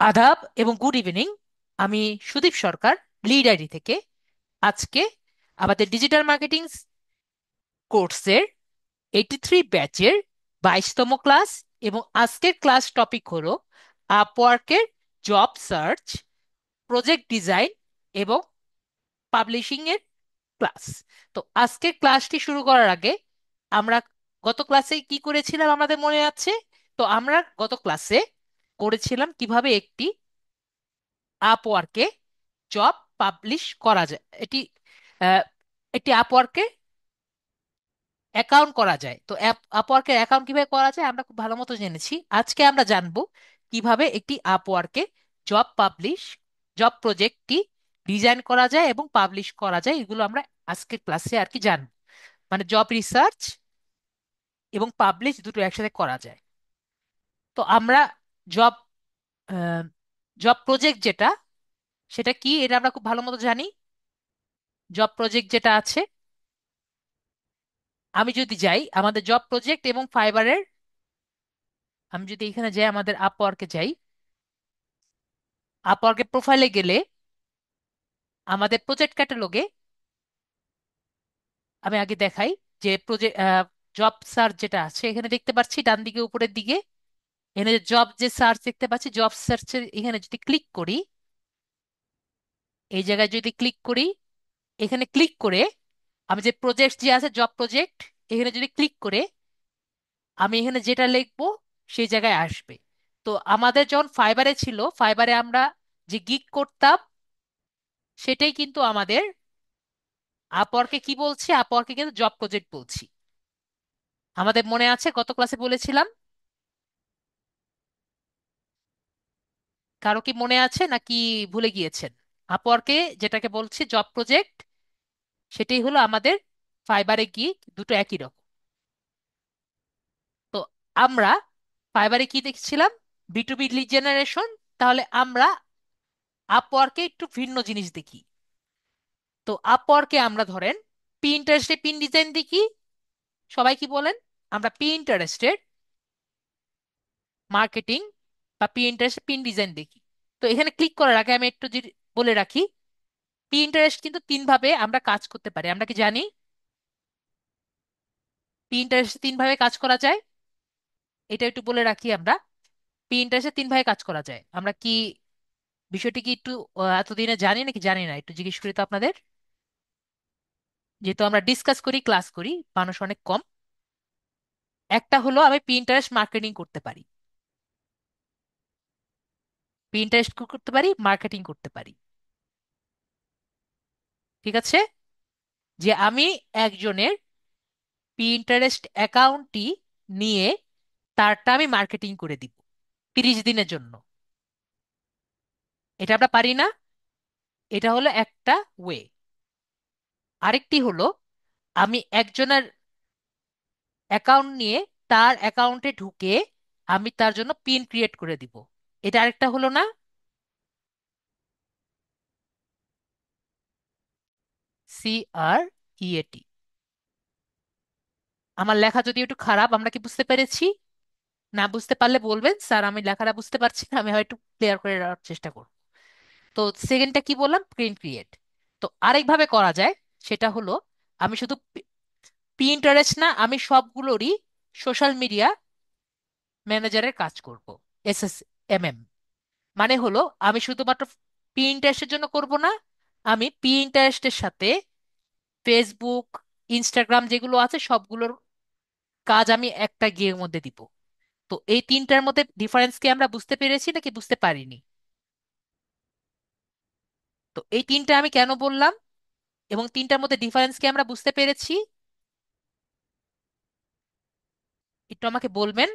আদাব এবং good evening. আমি সুদীপ সরকার, লিড আইডি থেকে। আজকে আমাদের ডিজিটাল মার্কেটিং কোর্সের 83 ব্যাচের 22তম ক্লাস, এবং আজকের ক্লাস টপিক হলো আপওয়ার্কের জব সার্চ, প্রজেক্ট ডিজাইন এবং পাবলিশিং এর ক্লাস। তো আজকের ক্লাসটি শুরু করার আগে আমরা গত ক্লাসে কি করেছিলাম আমাদের মনে আছে? তো আমরা গত ক্লাসে করেছিলাম কিভাবে একটি আপওয়ার্কে জব পাবলিশ করা যায়, এটি আহ, একটি আপওয়ার্কে অ্যাকাউন্ট করা যায়। তো আপওয়ার্কের অ্যাকাউন্ট কিভাবে করা যায় আমরা খুব ভালো মতো জেনেছি। আজকে আমরা জানবো কিভাবে একটি আপওয়ার্কে জব প্রজেক্টটি ডিজাইন করা যায় এবং পাবলিশ করা যায়। এগুলো আমরা আজকের ক্লাসে আর কি জানবো। মানে জব রিসার্চ এবং পাবলিশ দুটো একসাথে করা যায়। তো আমরা জব জব প্রজেক্ট যেটা, সেটা কি এটা আমরা খুব ভালো মতো জানি। জব প্রজেক্ট যেটা আছে, আমি যদি যাই আমাদের জব প্রজেক্ট এবং ফাইবারের, আমি যদি এখানে যাই আমাদের আপওয়ার্কে যাই, আপওয়ার্কে প্রোফাইলে গেলে আমাদের প্রজেক্ট ক্যাটালগে আমি আগে দেখাই যে প্রজেক্ট জব সার্চ যেটা আছে এখানে দেখতে পাচ্ছি ডান দিকে উপরের দিকে, এখানে যে জব যে সার্চ দেখতে পাচ্ছি, জব সার্চের এখানে যদি ক্লিক করি, এই জায়গায় যদি ক্লিক করি, এখানে ক্লিক করে আমি যে প্রজেক্ট যে আছে জব প্রজেক্ট, এখানে যদি ক্লিক করে আমি এখানে যেটা লিখবো সেই জায়গায় আসবে। তো আমাদের যখন ফাইবারে ছিল, ফাইবারে আমরা যে গিগ করতাম সেটাই কিন্তু আমাদের আপওয়ার্কে কি বলছি, আপওয়ার্কে কিন্তু জব প্রজেক্ট বলছি। আমাদের মনে আছে গত ক্লাসে বলেছিলাম? কারো কি মনে আছে নাকি ভুলে গিয়েছেন? আপওয়ার্কে যেটাকে বলছি জব প্রজেক্ট, সেটাই হলো আমাদের ফাইবারে গিগ, দুটো একই রকম। তো আমরা ফাইবারে কি দেখছিলাম? B2B lead generation. তাহলে আমরা আপওয়ার্কে একটু ভিন্ন জিনিস দেখি। তো আপওয়ার্কে আমরা ধরেন পিন্টারেস্টে পিন ডিজাইন দেখি। সবাই কি বলেন? আমরা পিন্টারেস্টের মার্কেটিং বা পিন্টারেস্টে পিন ডিজাইন দেখি। তো এখানে ক্লিক করার আগে আমি একটু বলে রাখি, পিন্টারেস্ট কিন্তু তিন ভাবে আমরা কাজ করতে পারি। আমরা কি জানি পিন্টারেস্টে তিন ভাবে কাজ করা যায়? এটা একটু বলে রাখি আমরা। পিন্টারেস্টে তিন ভাবে কাজ করা যায়, আমরা কি বিষয়টি কি একটু এতদিনে জানি নাকি জানি না, একটু জিজ্ঞেস করি তো আপনাদের। যেহেতু আমরা ডিসকাস করি, ক্লাস করি, মানুষ অনেক কম। একটা হলো আমি পিন্টারেস্ট মার্কেটিং করতে পারি, পিন্টারেস্ট করতে পারি, মার্কেটিং করতে পারি। ঠিক আছে? যে আমি একজনের পিন্টারেস্ট অ্যাকাউন্টটি নিয়ে তারটা আমি মার্কেটিং করে দিব 30 দিনের জন্য। এটা আমরা পারি না? এটা হলো একটা ওয়ে। আরেকটি হলো আমি একজনের অ্যাকাউন্ট নিয়ে তার অ্যাকাউন্টে ঢুকে আমি তার জন্য পিন ক্রিয়েট করে দিব। এটা আরেকটা হলো না? CREAT। আমার লেখা যদি একটু খারাপ, আমরা কি বুঝতে পেরেছি? না বুঝতে পারলে বলবেন, স্যার আমি লেখাটা বুঝতে পারছি না, আমি হয়তো ক্লিয়ার করে দেওয়ার চেষ্টা করব। তো সেকেন্ডটা কি বললাম? Print create. তো আরেকভাবে করা যায়, সেটা হলো আমি শুধু পিন্টারেস্ট না, আমি সবগুলোরই সোশ্যাল মিডিয়া ম্যানেজারের কাজ করব, SSMM। মানে হলো আমি শুধুমাত্র পিন্টারেস্টের জন্য করব না, আমি পিন্টারেস্টের সাথে ফেসবুক, ইনস্টাগ্রাম যেগুলো আছে সবগুলোর কাজ আমি একটা গিয়ের মধ্যে দিব। তো এই তিনটার মধ্যে ডিফারেন্স কি আমরা বুঝতে পেরেছি নাকি বুঝতে পারিনি? তো এই তিনটা আমি কেন বললাম এবং তিনটার মধ্যে ডিফারেন্স কি আমরা বুঝতে পেরেছি? একটু আমাকে বলবেন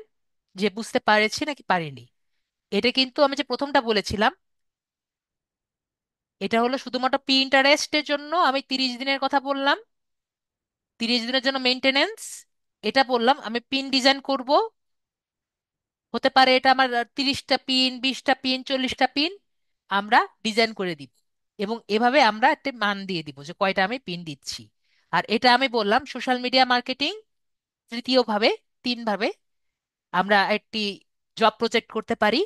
যে বুঝতে পেরেছি নাকি পারিনি। এটা কিন্তু আমি যে প্রথমটা বলেছিলাম, এটা হলো শুধুমাত্র পিন্টারেস্টের জন্য আমি 30 দিনের কথা বললাম, 30 দিনের জন্য মেনটেনেন্স। এটা বললাম আমি পিন ডিজাইন করব, হতে পারে এটা আমার 30টা পিন, 20টা পিন, 40টা পিন আমরা ডিজাইন করে দিব, এবং এভাবে আমরা একটা মান দিয়ে দিব যে কয়টা আমি পিন দিচ্ছি। আর এটা আমি বললাম সোশ্যাল মিডিয়া মার্কেটিং। তৃতীয় ভাবে, তিন ভাবে আমরা একটি জব প্রজেক্ট করতে পারি।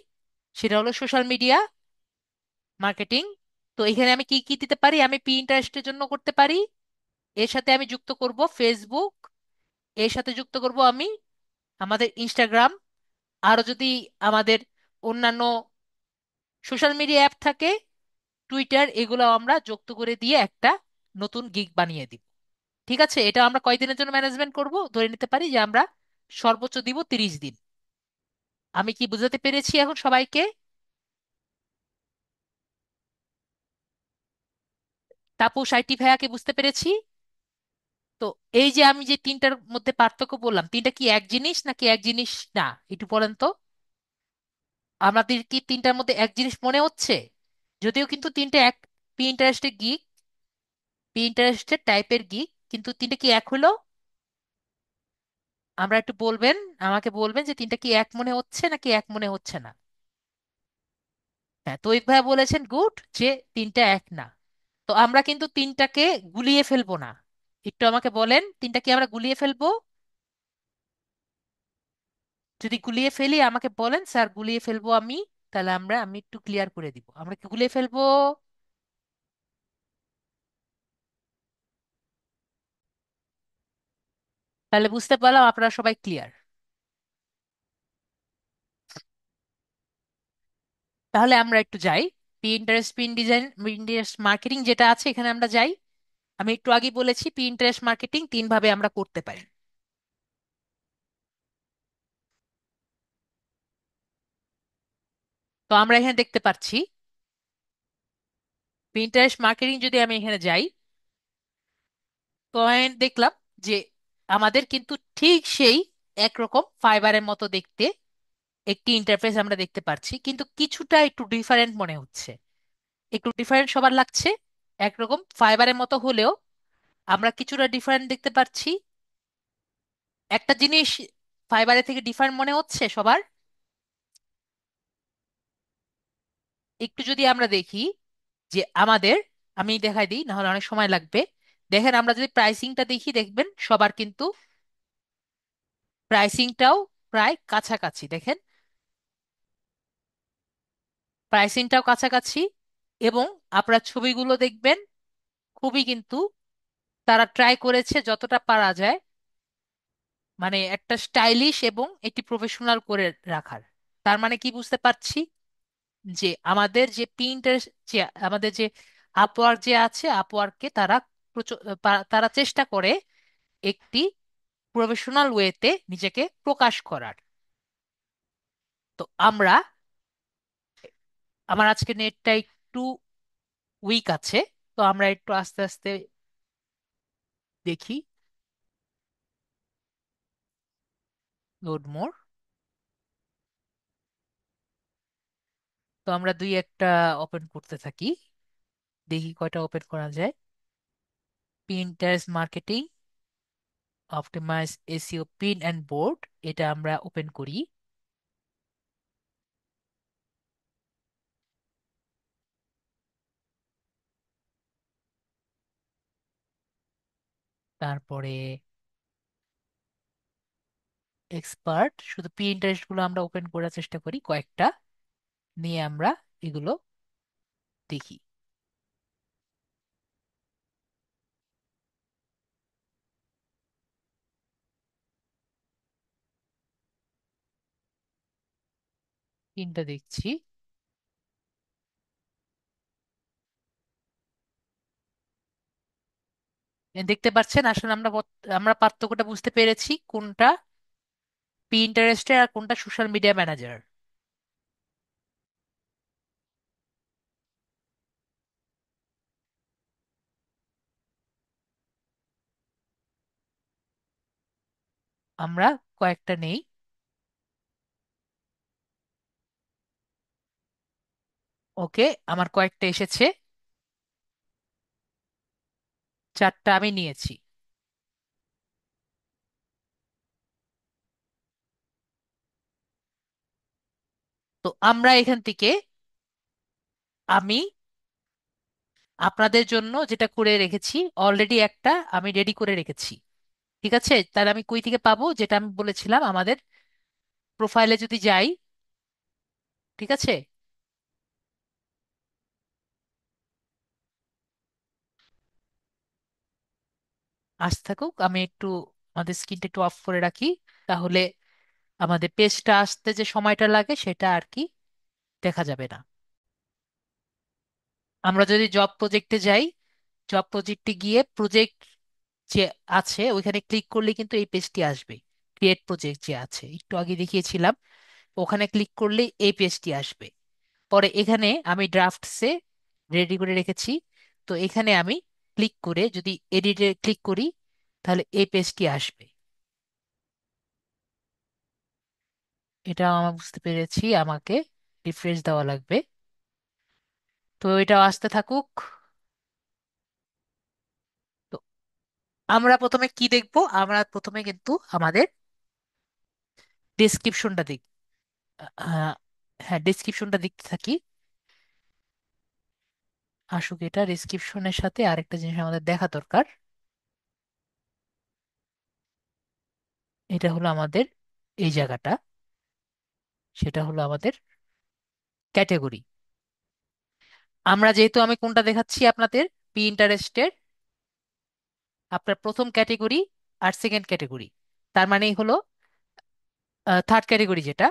সেটা হলো সোশ্যাল মিডিয়া মার্কেটিং। তো এখানে আমি কি কি দিতে পারি? আমি পিন্টারেস্টের জন্য করতে পারি, এর সাথে আমি যুক্ত করব ফেসবুক, এর সাথে যুক্ত করব আমি আমাদের ইনস্টাগ্রাম, আরো যদি আমাদের অন্যান্য সোশ্যাল মিডিয়া অ্যাপ থাকে, টুইটার, এগুলো আমরা যুক্ত করে দিয়ে একটা নতুন গিগ বানিয়ে দিব। ঠিক আছে, এটা আমরা কয়দিনের জন্য ম্যানেজমেন্ট করব? ধরে নিতে পারি যে আমরা সর্বোচ্চ দিব 30 দিন। আমি কি বুঝাতে পেরেছি এখন সবাইকে? তাপু, সাইটি ভাইয়াকে বুঝতে পেরেছি? তো এই যে আমি যে তিনটার মধ্যে পার্থক্য বললাম, তিনটা কি এক জিনিস নাকি এক জিনিস না, একটু বলেন তো। আমাদের কি তিনটার মধ্যে এক জিনিস মনে হচ্ছে? যদিও কিন্তু তিনটে এক, পিন্টারেস্টের গিগ, পিন্টারেস্টের টাইপের গিগ, কিন্তু তিনটে কি এক হলো? আমরা একটু বলবেন, আমাকে বলবেন যে তিনটা কি এক মনে হচ্ছে নাকি এক মনে হচ্ছে না। হ্যাঁ, তৌহিদ ভাই বলেছেন গুড, যে তিনটা এক না। তো আমরা কিন্তু তিনটাকে গুলিয়ে ফেলবো না। একটু আমাকে বলেন, তিনটা কি আমরা গুলিয়ে ফেলবো? যদি গুলিয়ে ফেলি আমাকে বলেন, স্যার গুলিয়ে ফেলবো আমি, তাহলে আমি একটু ক্লিয়ার করে দিব, আমরা কি গুলিয়ে ফেলবো? তাহলে বুঝতে পারলাম আপনারা সবাই ক্লিয়ার। তাহলে আমরা একটু যাই, Pinterest, pin design, Pinterest marketing যেটা আছে এখানে আমরা যাই। আমি একটু আগে বলেছি পিন্টারেস্ট মার্কেটিং তিন ভাবে আমরা করতে পারি। তো আমরা এখানে দেখতে পাচ্ছি পিন্টারেস্ট মার্কেটিং, যদি আমি এখানে যাই তো আমি দেখলাম যে আমাদের কিন্তু ঠিক সেই একরকম ফাইবারের মতো দেখতে একটি ইন্টারফেস আমরা দেখতে পাচ্ছি, কিন্তু কিছুটা একটু ডিফারেন্ট মনে হচ্ছে। একটু ডিফারেন্ট সবার লাগছে, একরকম ফাইবারের মতো হলেও আমরা কিছুটা ডিফারেন্ট দেখতে পাচ্ছি। একটা জিনিস ফাইবারের থেকে ডিফারেন্ট মনে হচ্ছে সবার, একটু যদি আমরা দেখি যে আমাদের, আমি দেখাই দিই, নাহলে অনেক সময় লাগবে। দেখেন, আমরা যদি প্রাইসিংটা দেখি দেখবেন সবার কিন্তু প্রাইসিংটাও প্রায় কাছাকাছি। দেখেন, প্রাইসিংটাও কাছাকাছি, এবং আপনার ছবিগুলো দেখবেন খুবই কিন্তু তারা ট্রাই করেছে যতটা পারা যায়, মানে একটা স্টাইলিশ এবং একটি প্রফেশনাল করে রাখার। তার মানে কি বুঝতে পারছি? যে আমাদের যে প্রিন্টার, যে আমাদের যে আপওয়ার্ক যে আছে, আপওয়ার্ককে তারা তারা চেষ্টা করে একটি প্রফেশনাল ওয়েতে নিজেকে প্রকাশ করার। তো আমরা, আমার আজকে নেটটা একটু উইক আছে, তো আমরা একটু আস্তে আস্তে দেখি। লোড মোর। তো আমরা দুই একটা ওপেন করতে থাকি, দেখি কয়টা ওপেন করা যায়। Pinterest marketing optimize SEO pin and board, এটা আমরা ওপেন করি। তারপরে এক্সপার্ট, শুধু পিন্টারেস্ট গুলো আমরা ওপেন করার চেষ্টা করি কয়েকটা, নিয়ে আমরা এগুলো দেখি। তিনটা দেখছি। দেখতে পাচ্ছেন আসলে আমরা পার্থক্যটা বুঝতে পেরেছি, কোনটা পিন্টারেস্টের আর কোনটা সোশ্যাল মিডিয়া ম্যানেজার। আমরা কয়েকটা নেই। ওকে, আমার কয়েকটা এসেছে, চারটা আমি নিয়েছি। তো আমরা এখান থেকে, আমি আপনাদের জন্য যেটা করে রেখেছি, অলরেডি একটা আমি রেডি করে রেখেছি। ঠিক আছে, তাহলে আমি কই থেকে পাবো? যেটা আমি বলেছিলাম, আমাদের প্রোফাইলে যদি যাই, ঠিক আছে। আসতে থাকুক, আমি একটু আমাদের স্ক্রিনটা একটু অফ করে রাখি, তাহলে আমাদের পেজটা আসতে যে সময়টা লাগে সেটা আর কি দেখা যাবে না। আমরা যদি জব প্রজেক্টে যাই, জব প্রজেক্টে গিয়ে প্রজেক্ট যে আছে ওইখানে ক্লিক করলে কিন্তু এই পেজটি আসবে। ক্রিয়েট প্রজেক্ট যে আছে একটু আগে দেখিয়েছিলাম, ওখানে ক্লিক করলে এই পেজটি আসবে। পরে এখানে আমি ড্রাফটসে রেডি করে রেখেছি, তো এখানে আমি ক্লিক করে যদি এডিটে ক্লিক করি তাহলে এই পেজটি আসবে। এটা আমার বুঝতে পেরেছি, আমাকে রিফ্রেশ দেওয়া লাগবে। তো এটা আসতে থাকুক। তো আমরা প্রথমে কি দেখব? আমরা প্রথমে কিন্তু আমাদের ডেসক্রিপশনটা দিই। আহ, হ্যাঁ, ডেসক্রিপশনটা দেখতে থাকি। আসুক, এটা ডেসক্রিপশনের সাথে আরেকটা জিনিস আমাদের দেখা দরকার। এটা হলো আমাদের এই জায়গাটা, সেটা হলো আমাদের ক্যাটেগরি। আমরা যেহেতু আমি কোনটা দেখাচ্ছি আপনাদের, পি ইন্টারেস্টের আপনার প্রথম ক্যাটেগরি আর সেকেন্ড ক্যাটেগরি, তার মানে হলো থার্ড ক্যাটেগরি যেটা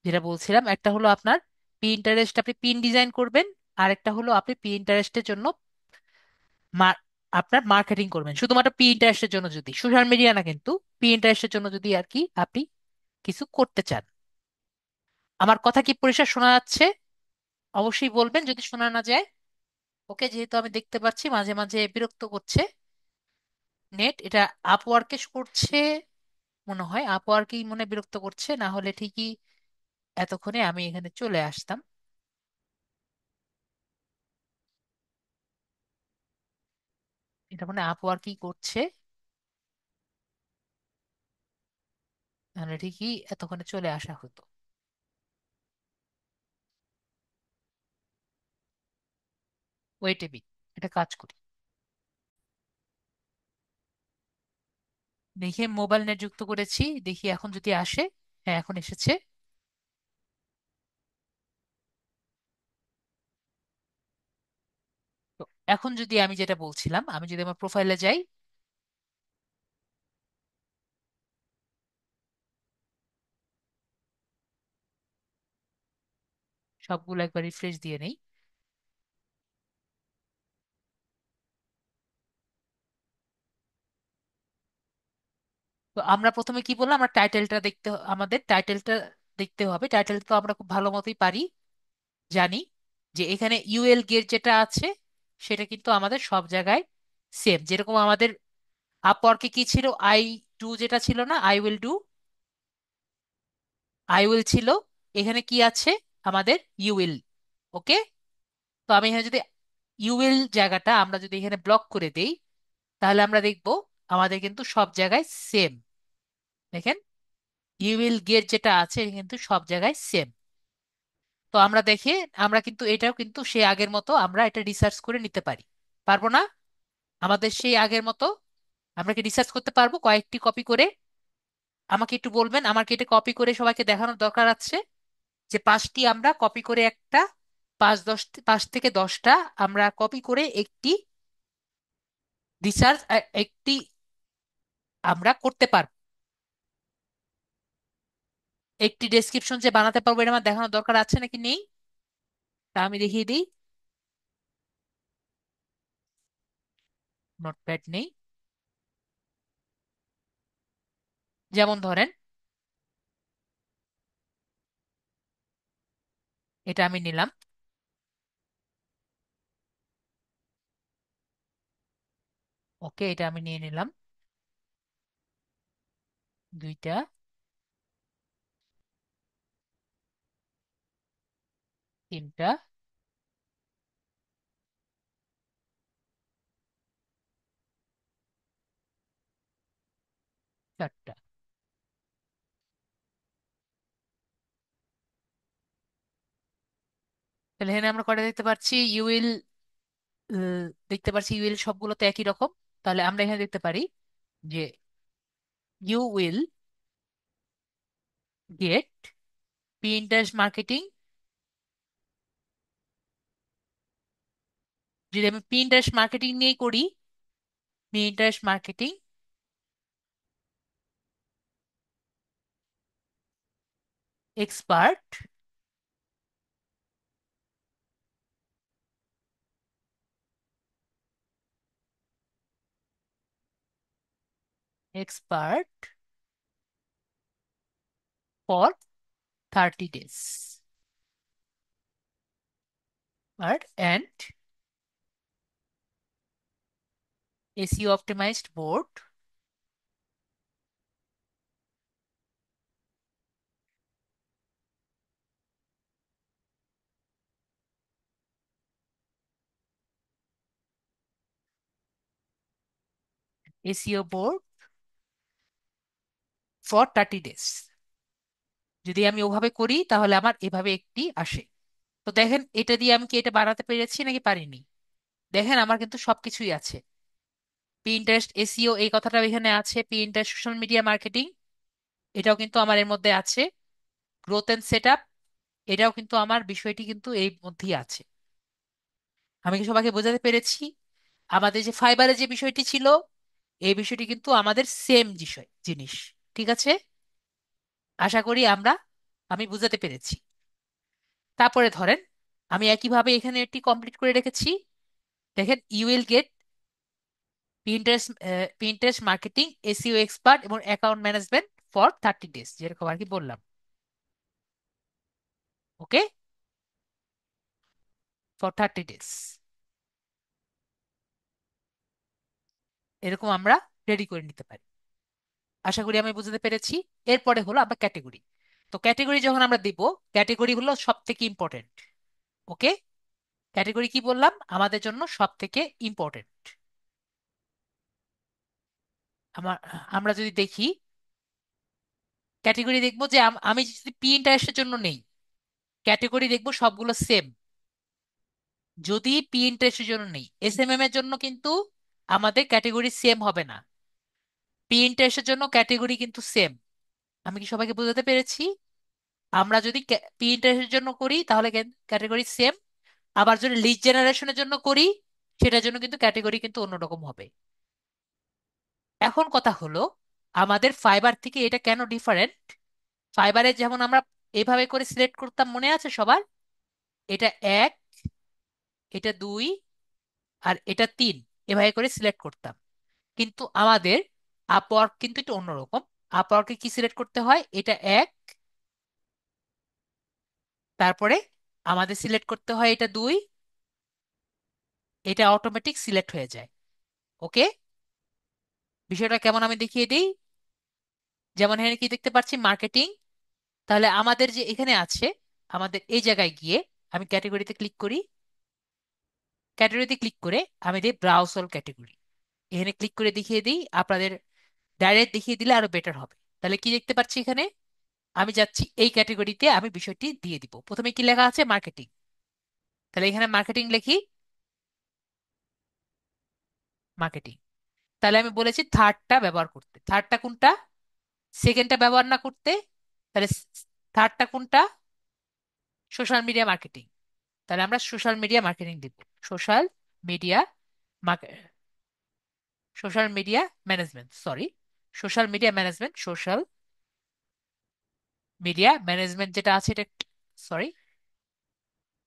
যেটা বলছিলাম, একটা হলো আপনার পি ইন্টারেস্ট, আপনি পিন ডিজাইন করবেন। আর একটা হলো আপনি পি ইন্টারেস্টের জন্য মা- আপনার মার্কেটিং করবেন, শুধুমাত্র পি ইন্টারেস্টের জন্য, যদি সোশ্যাল মিডিয়া না কিন্তু পি ইন্টারেস্টের জন্য যদি আর কি আপনি কিছু করতে চান। আমার কথা কি পরিষ্কার শোনা যাচ্ছে? অবশ্যই বলবেন যদি শোনা না যায়। ওকে, যেহেতু আমি দেখতে পাচ্ছি মাঝে মাঝে বিরক্ত করছে নেট, এটা আপওয়ার্কে করছে মনে হয়, আপওয়ার্কেই মনে হয় বিরক্ত করছে, না হলে ঠিকই এতক্ষণে আমি এখানে চলে আসতাম। এটা মানে আপওয়ার্কই করছে, তাহলে ঠিকই এতক্ষণে চলে আসা হতো। ওয়েট এ বিট, এটা কাজ করি। দেখি মোবাইল নেট যুক্ত করেছি, দেখি এখন যদি আসে। হ্যাঁ, এখন এসেছে। তো এখন যদি আমি যেটা বলছিলাম, আমি যদি আমার প্রোফাইলে যাই, সবগুলো একবার রিফ্রেশ দিয়ে নেই। তো আমরা প্রথমে কি বললাম, আমরা টাইটেলটা দেখতে আমাদের টাইটেলটা দেখতে হবে। টাইটেল তো আমরা খুব ভালো মতোই পারি, জানি যে এখানে ইউএল গেট যেটা আছে সেটা কিন্তু আমাদের সব জায়গায় সেম। যেরকম আমাদের আপওয়ার্কে কি ছিল, আই ডু যেটা ছিল না, I will do, I will ছিল, এখানে কি আছে আমাদের ইউ উইল। ওকে, তো আমি এখানে যদি ইউ উইল জায়গাটা আমরা যদি এখানে ব্লক করে দেই, তাহলে আমরা দেখব আমাদের কিন্তু সব জায়গায় সেম। দেখেন, ইউ উইল গেট যেটা আছে এটা কিন্তু সব জায়গায় সেম। তো আমরা দেখে, আমরা কিন্তু এটাও কিন্তু সেই আগের মতো আমরা এটা রিসার্চ করে নিতে পারি, পারবো না? আমাদের সেই আগের মতো আমরা কি রিসার্চ করতে পারবো কয়েকটি কপি করে? আমাকে একটু বলবেন, আমার কি এটা কপি করে সবাইকে দেখানোর দরকার আছে যে পাঁচটি আমরা কপি করে একটা, 5 থেকে 10টা আমরা কপি করে একটি রিসার্চ, একটি আমরা করতে পারবো, একটি ডেসক্রিপশন যে বানাতে পারবো, এটা আমার দেখানোর দরকার আছে নাকি নেই? তা আমি দেখিয়ে দিই। নোটপ্যাড নেই। যেমন ধরেন, এটা আমি নিলাম। ওকে, এটা আমি নিয়ে নিলাম। দুইটা, তিনটা, চারটা। তাহলে এখানে আমরা কয়টা দেখতে পাচ্ছি? ইউ উইল, দেখতে পাচ্ছি ইউ উইল সবগুলো তো একই রকম। তাহলে আমরা এখানে দেখতে পারি যে you will get, Pinterest marketing যদি আমি পিন্টারেস্ট মার্কেটিং নিয়ে করি, Pinterest marketing expert, expert for 30 days, আর and SEO optimized board, SEO board for 30 days। যদি আমি ওভাবে করি তাহলে আমার এভাবে একটি আসে। তো দেখেন এটা দিয়ে আমি কি এটা বানাতে পেরেছি নাকি পারিনি? দেখেন আমার কিন্তু সবকিছুই আছে। পিন্টারেস্ট এসইও এই কথাটা এখানে আছে, পিন্টারেস্ট সোশ্যাল মিডিয়া মার্কেটিং এটাও কিন্তু আমার এর মধ্যে আছে, গ্রোথ এন্ড সেট আপ এটাও কিন্তু আমার বিষয়টি কিন্তু এই মধ্যেই আছে। আমি কি সবাইকে বোঝাতে পেরেছি? আমাদের যে ফাইবারের যে বিষয়টি ছিল, এই বিষয়টি কিন্তু আমাদের সেম বিষয় জিনিস। ঠিক আছে, আশা করি আমি বুঝাতে পেরেছি। তারপরে ধরেন আমি একইভাবে এখানে একটি কমপ্লিট করে রেখেছি। দেখেন you will get Pinterest, Pinterest marketing SEO expert এবং অ্যাকাউন্ট ম্যানেজমেন্ট ফর 30 days, যেরকম আর কি বললাম। ওকে, ফর 30 days এরকম আমরা রেডি করে নিতে পারি। আশা করি আমি বুঝতে পেরেছি। এরপরে হলো আমরা ক্যাটেগরি। তো ক্যাটেগরি যখন আমরা দিব, ক্যাটেগরি হলো সব থেকে ইম্পর্টেন্ট। ওকে, ক্যাটেগরি কি বললাম আমাদের জন্য সব থেকে ইম্পর্টেন্ট। আমার আমরা যদি দেখি ক্যাটেগরি দেখবো যে আমি যদি পি ইন্টারেস্টের জন্য নেই, ক্যাটেগরি দেখবো সবগুলো সেম। যদি পি ইন্টারেস্টের জন্য নেই, এসএমএম এর জন্য কিন্তু আমাদের ক্যাটেগরি সেম হবে না। পি ইন্টারেস্টের জন্য ক্যাটেগরি কিন্তু সেম। আমি কি সবাইকে বোঝাতে পেরেছি? আমরা যদি পি ইন্টারেস্টের জন্য করি তাহলে ক্যাটেগরি সেম, আবার যদি লিড জেনারেশনের জন্য করি সেটার জন্য কিন্তু ক্যাটেগরি কিন্তু অন্যরকম হবে। এখন কথা হলো আমাদের ফাইবার থেকে এটা কেন ডিফারেন্ট? ফাইবারে যেমন আমরা এভাবে করে সিলেক্ট করতাম, মনে আছে সবার? এটা এক, এটা দুই, আর এটা তিন, এভাবে করে সিলেক্ট করতাম। কিন্তু আমাদের আপওয়ার্ক কিন্তু একটু অন্যরকম। আপওয়ার্কে কি সিলেক্ট করতে হয়? এটা এক, তারপরে আমাদের সিলেক্ট করতে হয় এটা দুই, এটা অটোমেটিক সিলেক্ট হয়ে যায়। ওকে, বিষয়টা কেমন আমি দেখিয়ে দিই। যেমন এখানে কি দেখতে পাচ্ছি, মার্কেটিং। তাহলে আমাদের যে এখানে আছে, আমাদের এই জায়গায় গিয়ে আমি ক্যাটেগরিতে ক্লিক করি। ক্যাটেগরিতে ক্লিক করে আমি দিই ব্রাউজ অল ক্যাটেগরি। এখানে ক্লিক করে দেখিয়ে দিই, আপনাদের ডাইরেক্ট দেখিয়ে দিলে আরো বেটার হবে। তাহলে কি দেখতে পাচ্ছি এখানে, আমি যাচ্ছি এই ক্যাটেগরিতে, আমি বিষয়টি দিয়ে দিব। প্রথমে কি লেখা আছে? মার্কেটিং। তাহলে এখানে মার্কেটিং লিখি, মার্কেটিং। তাহলে আমি বলেছি থার্ডটা ব্যবহার করতে। থার্ডটা কোনটা? সেকেন্ডটা ব্যবহার না করতে। তাহলে থার্ডটা কোনটা? Social media marketing. তাহলে আমরা সোশ্যাল মিডিয়া মার্কেটিং দিব। Social media, social media management, sorry, social media management, social media management যেটা আছে এটা, সরি,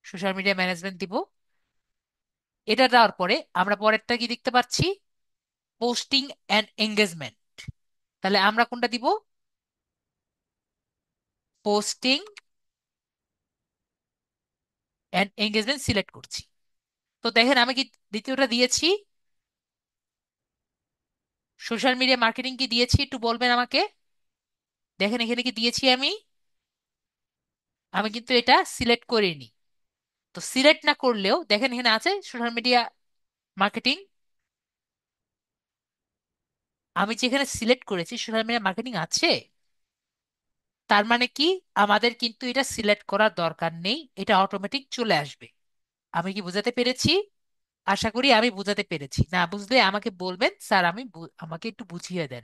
সোশ্যাল মিডিয়া ম্যানেজমেন্ট দিব। এটা দেওয়ার পরে আমরা পরেরটা কি দেখতে পাচ্ছি? Posting and engagement. তাহলে আমরা কোনটা দিব? পোস্টিং অ্যান্ড এঙ্গেজমেন্ট সিলেক্ট করছি। তো দেখেন আমি কি দ্বিতীয়টা দিয়েছি? সোশ্যাল মিডিয়া মার্কেটিং কি দিয়েছি একটু বলবেন আমাকে? দেখেন এখানে কি দিয়েছি আমি? আমি কিন্তু এটা সিলেক্ট করিনি। তো সিলেক্ট না করলেও দেখেন এখানে আছে সোশ্যাল মিডিয়া মার্কেটিং। আমি যেখানে সিলেক্ট করেছি সোশ্যাল মিডিয়া মার্কেটিং আছে, তার মানে কি আমাদের কিন্তু এটা সিলেক্ট করার দরকার নেই, এটা অটোমেটিক চলে আসবে। আমি কি বোঝাতে পেরেছি? আশা করি আমি বোঝাতে পেরেছি। না বুঝলে আমাকে বলবেন, স্যার আমাকে একটু বুঝিয়ে দেন।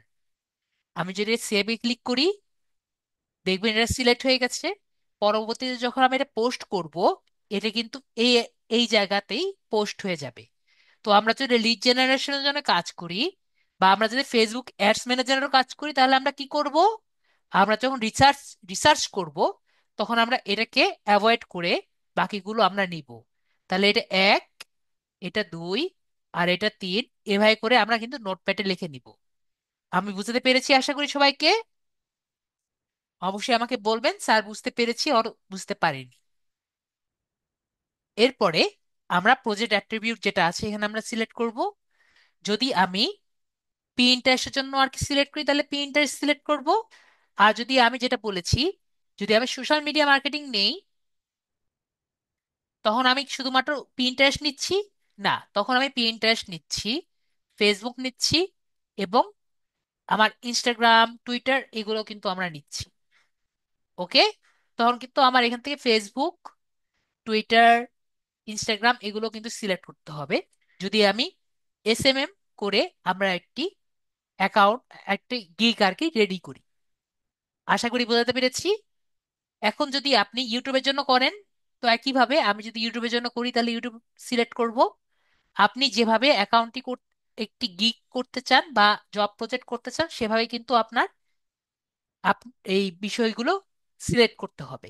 আমি যদি সেভে ক্লিক করি, দেখবেন এটা সিলেক্ট হয়ে গেছে। পরবর্তীতে যখন আমি এটা পোস্ট করব, এটা কিন্তু এই এই জায়গাতেই পোস্ট হয়ে যাবে। তো আমরা যদি লিড জেনারেশনের জন্য কাজ করি, বা আমরা যদি ফেসবুক অ্যাডস ম্যানেজারেরও কাজ করি, তাহলে আমরা কি করব? আমরা যখন রিসার্চ রিসার্চ করব, তখন আমরা এটাকে অ্যাভয়েড করে বাকিগুলো আমরা নিব। তাহলে এটা এক, এটা দুই, আর এটা তিন, এভাবে করে আমরা কিন্তু নোটপ্যাডে লিখে নিব। আমি বুঝতে পেরেছি আশা করি সবাইকে। অবশ্যই আমাকে বলবেন স্যার বুঝতে পেরেছি আর বুঝতে পারিনি। এরপরে আমরা প্রজেক্ট অ্যাট্রিবিউট যেটা আছে এখানে আমরা সিলেক্ট করব। যদি আমি পিন্টারেস্টের জন্য আর কি সিলেক্ট করি, তাহলে পিন্টারেস্ট সিলেক্ট করব। আর যদি আমি যেটা বলেছি, যদি আমি সোশ্যাল মিডিয়া মার্কেটিং নেই, তখন আমি শুধুমাত্র পিন্টারেস্ট নিচ্ছি না, তখন আমি পিন্টারেস্ট নিচ্ছি, ফেসবুক নিচ্ছি, এবং আমার ইনস্টাগ্রাম, টুইটার এগুলো কিন্তু আমরা নিচ্ছি। ওকে, তখন কিন্তু আমার এখান থেকে ফেসবুক, টুইটার, ইনস্টাগ্রাম এগুলো কিন্তু সিলেক্ট করতে হবে। যদি আমি এসএমএম করে আমরা একটি অ্যাকাউন্ট, একটি গিগ আর কি রেডি করি। আশা করি বোঝাতে পেরেছি। এখন যদি আপনি ইউটিউবের জন্য করেন, তো একইভাবে আমি যদি ইউটিউবের জন্য করি, তাহলে ইউটিউব সিলেক্ট করব। আপনি যেভাবে অ্যাকাউন্টটি একটি গিগ করতে চান বা জব প্রজেক্ট করতে চান, সেভাবে কিন্তু আপনার এই বিষয়গুলো সিলেক্ট করতে হবে।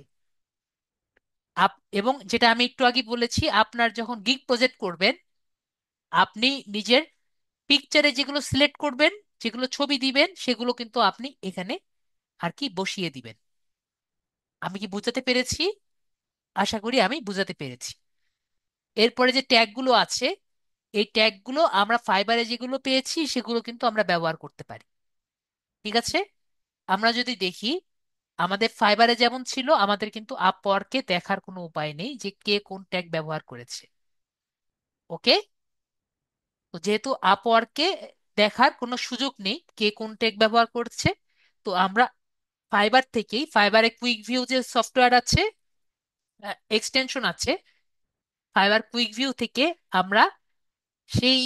এবং যেটা আমি একটু আগে বলেছি, আপনার যখন গিগ প্রজেক্ট করবেন, আপনি নিজের পিকচারে যেগুলো সিলেক্ট করবেন, যেগুলো ছবি দিবেন, সেগুলো কিন্তু আপনি এখানে আর কি বসিয়ে দিবেন। আমি কি বুঝাতে পেরেছি? আশা করি আমি বুঝাতে পেরেছি। এরপরে যে ট্যাগগুলো আছে, এই ট্যাগগুলো আমরা ফাইবারে যেগুলো পেয়েছি সেগুলো কিন্তু আমরা ব্যবহার করতে পারি। ঠিক আছে, আমরা যদি দেখি, আমাদের ফাইবারে যেমন ছিল, আমাদের কিন্তু আপওয়ার্কে দেখার কোনো উপায় নেই যে কে কোন ট্যাগ ব্যবহার করেছে। ওকে, তো যেহেতু আপওয়ার্কে দেখার কোনো সুযোগ নেই কে কোন ট্যাগ ব্যবহার করছে, তো আমরা ফাইবার থেকেই, ফাইবারে কুইক ভিউ যে সফটওয়্যার আছে, এক্সটেনশন আছে, ফাইবার কুইক ভিউ থেকে আমরা সেই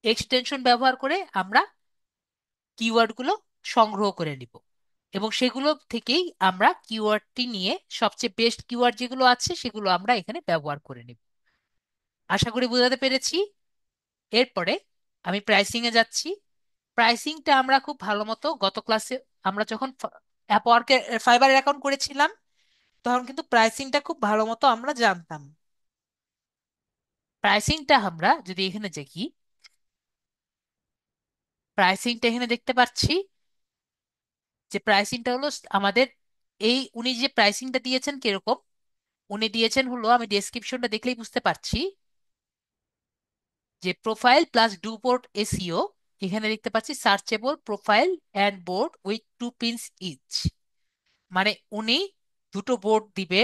এক্সটেনশন ব্যবহার করে আমরা কিওয়ার্ডগুলো সংগ্রহ করে নিব, এবং সেগুলো থেকেই আমরা কিওয়ার্ডটি নিয়ে সবচেয়ে বেস্ট কিওয়ার্ড যেগুলো আছে সেগুলো আমরা এখানে ব্যবহার করে নিব। আশা করি বোঝাতে পেরেছি। এরপরে আমি প্রাইসিং এ যাচ্ছি। প্রাইসিংটা আমরা খুব ভালো মতো গত ক্লাসে, আমরা যখন অ্যাপওয়ার্কের ফাইবারের অ্যাকাউন্ট করেছিলাম, তখন কিন্তু প্রাইসিংটা খুব ভালো মতো আমরা জানতাম। প্রাইসিংটা আমরা যদি এখানে দেখি, প্রাইসিংটা এখানে দেখতে পাচ্ছি যে প্রাইসিংটা হলো আমাদের, এই উনি যে প্রাইসিংটা দিয়েছেন কিরকম, উনি দিয়েছেন হলো, আমি ডেসক্রিপশনটা দেখলেই বুঝতে পারছি যে profile plus do board SEO. এখানে দেখতে পাচ্ছি searchable profile and board with two pins each, মানে উনি দুটো বোর্ড দিবে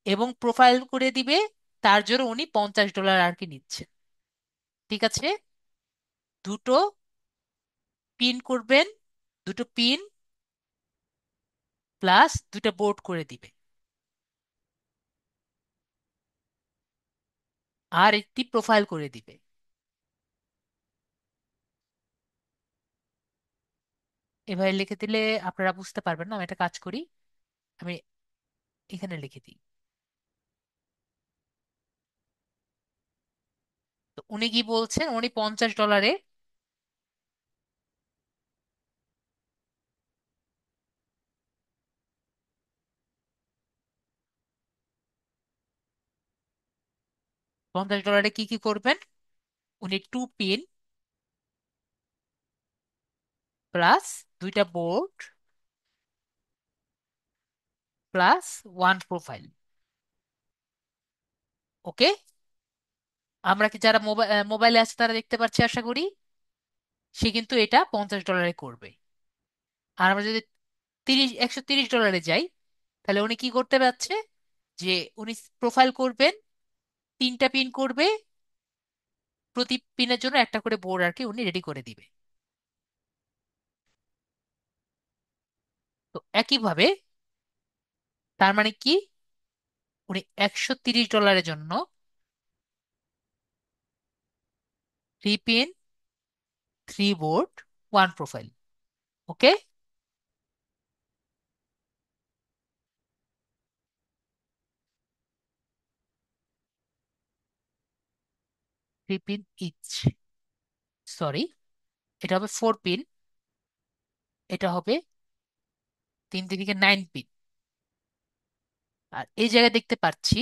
এবং প্রোফাইল করে দিবে, তার জন্য উনি $50 আর কি নিচ্ছে। ঠিক আছে, দুটো পিন করবেন, দুটো পিন প্লাস দুটো বোর্ড করে দিবে, আর একটি প্রোফাইল করে দিবে। এভাবে লিখে দিলে আপনারা বুঝতে পারবেন না, আমি একটা কাজ করি, আমি এখানে লিখে দিই। তো উনি কি বলছেন, উনি $50, $50 কি কি করবেন? উনি টু পিন প্লাস দুইটা বোর্ড প্লাস ওয়ান প্রোফাইল। ওকে, আমরা কি যারা মোবাইলে আছে তারা দেখতে পাচ্ছি আশা করি। সে কিন্তু এটা $50 করবে। আর আমরা যদি $130 যাই, তাহলে উনি কি করতে পারছে, যে উনি প্রোফাইল করবেন, তিনটা পিন করবে, প্রতি পিনের জন্য একটা করে বোর্ড আর কি উনি রেডি করে দিবে। তো একইভাবে, তার মানে কি, উনি $130 জন্য three pin, three board, one profile. Okay, 3 pin each, sorry, এটা হবে 4 পিন, এটা হবে 3 3 9 পিন। আর এই জায়গায় দেখতে পাচ্ছি,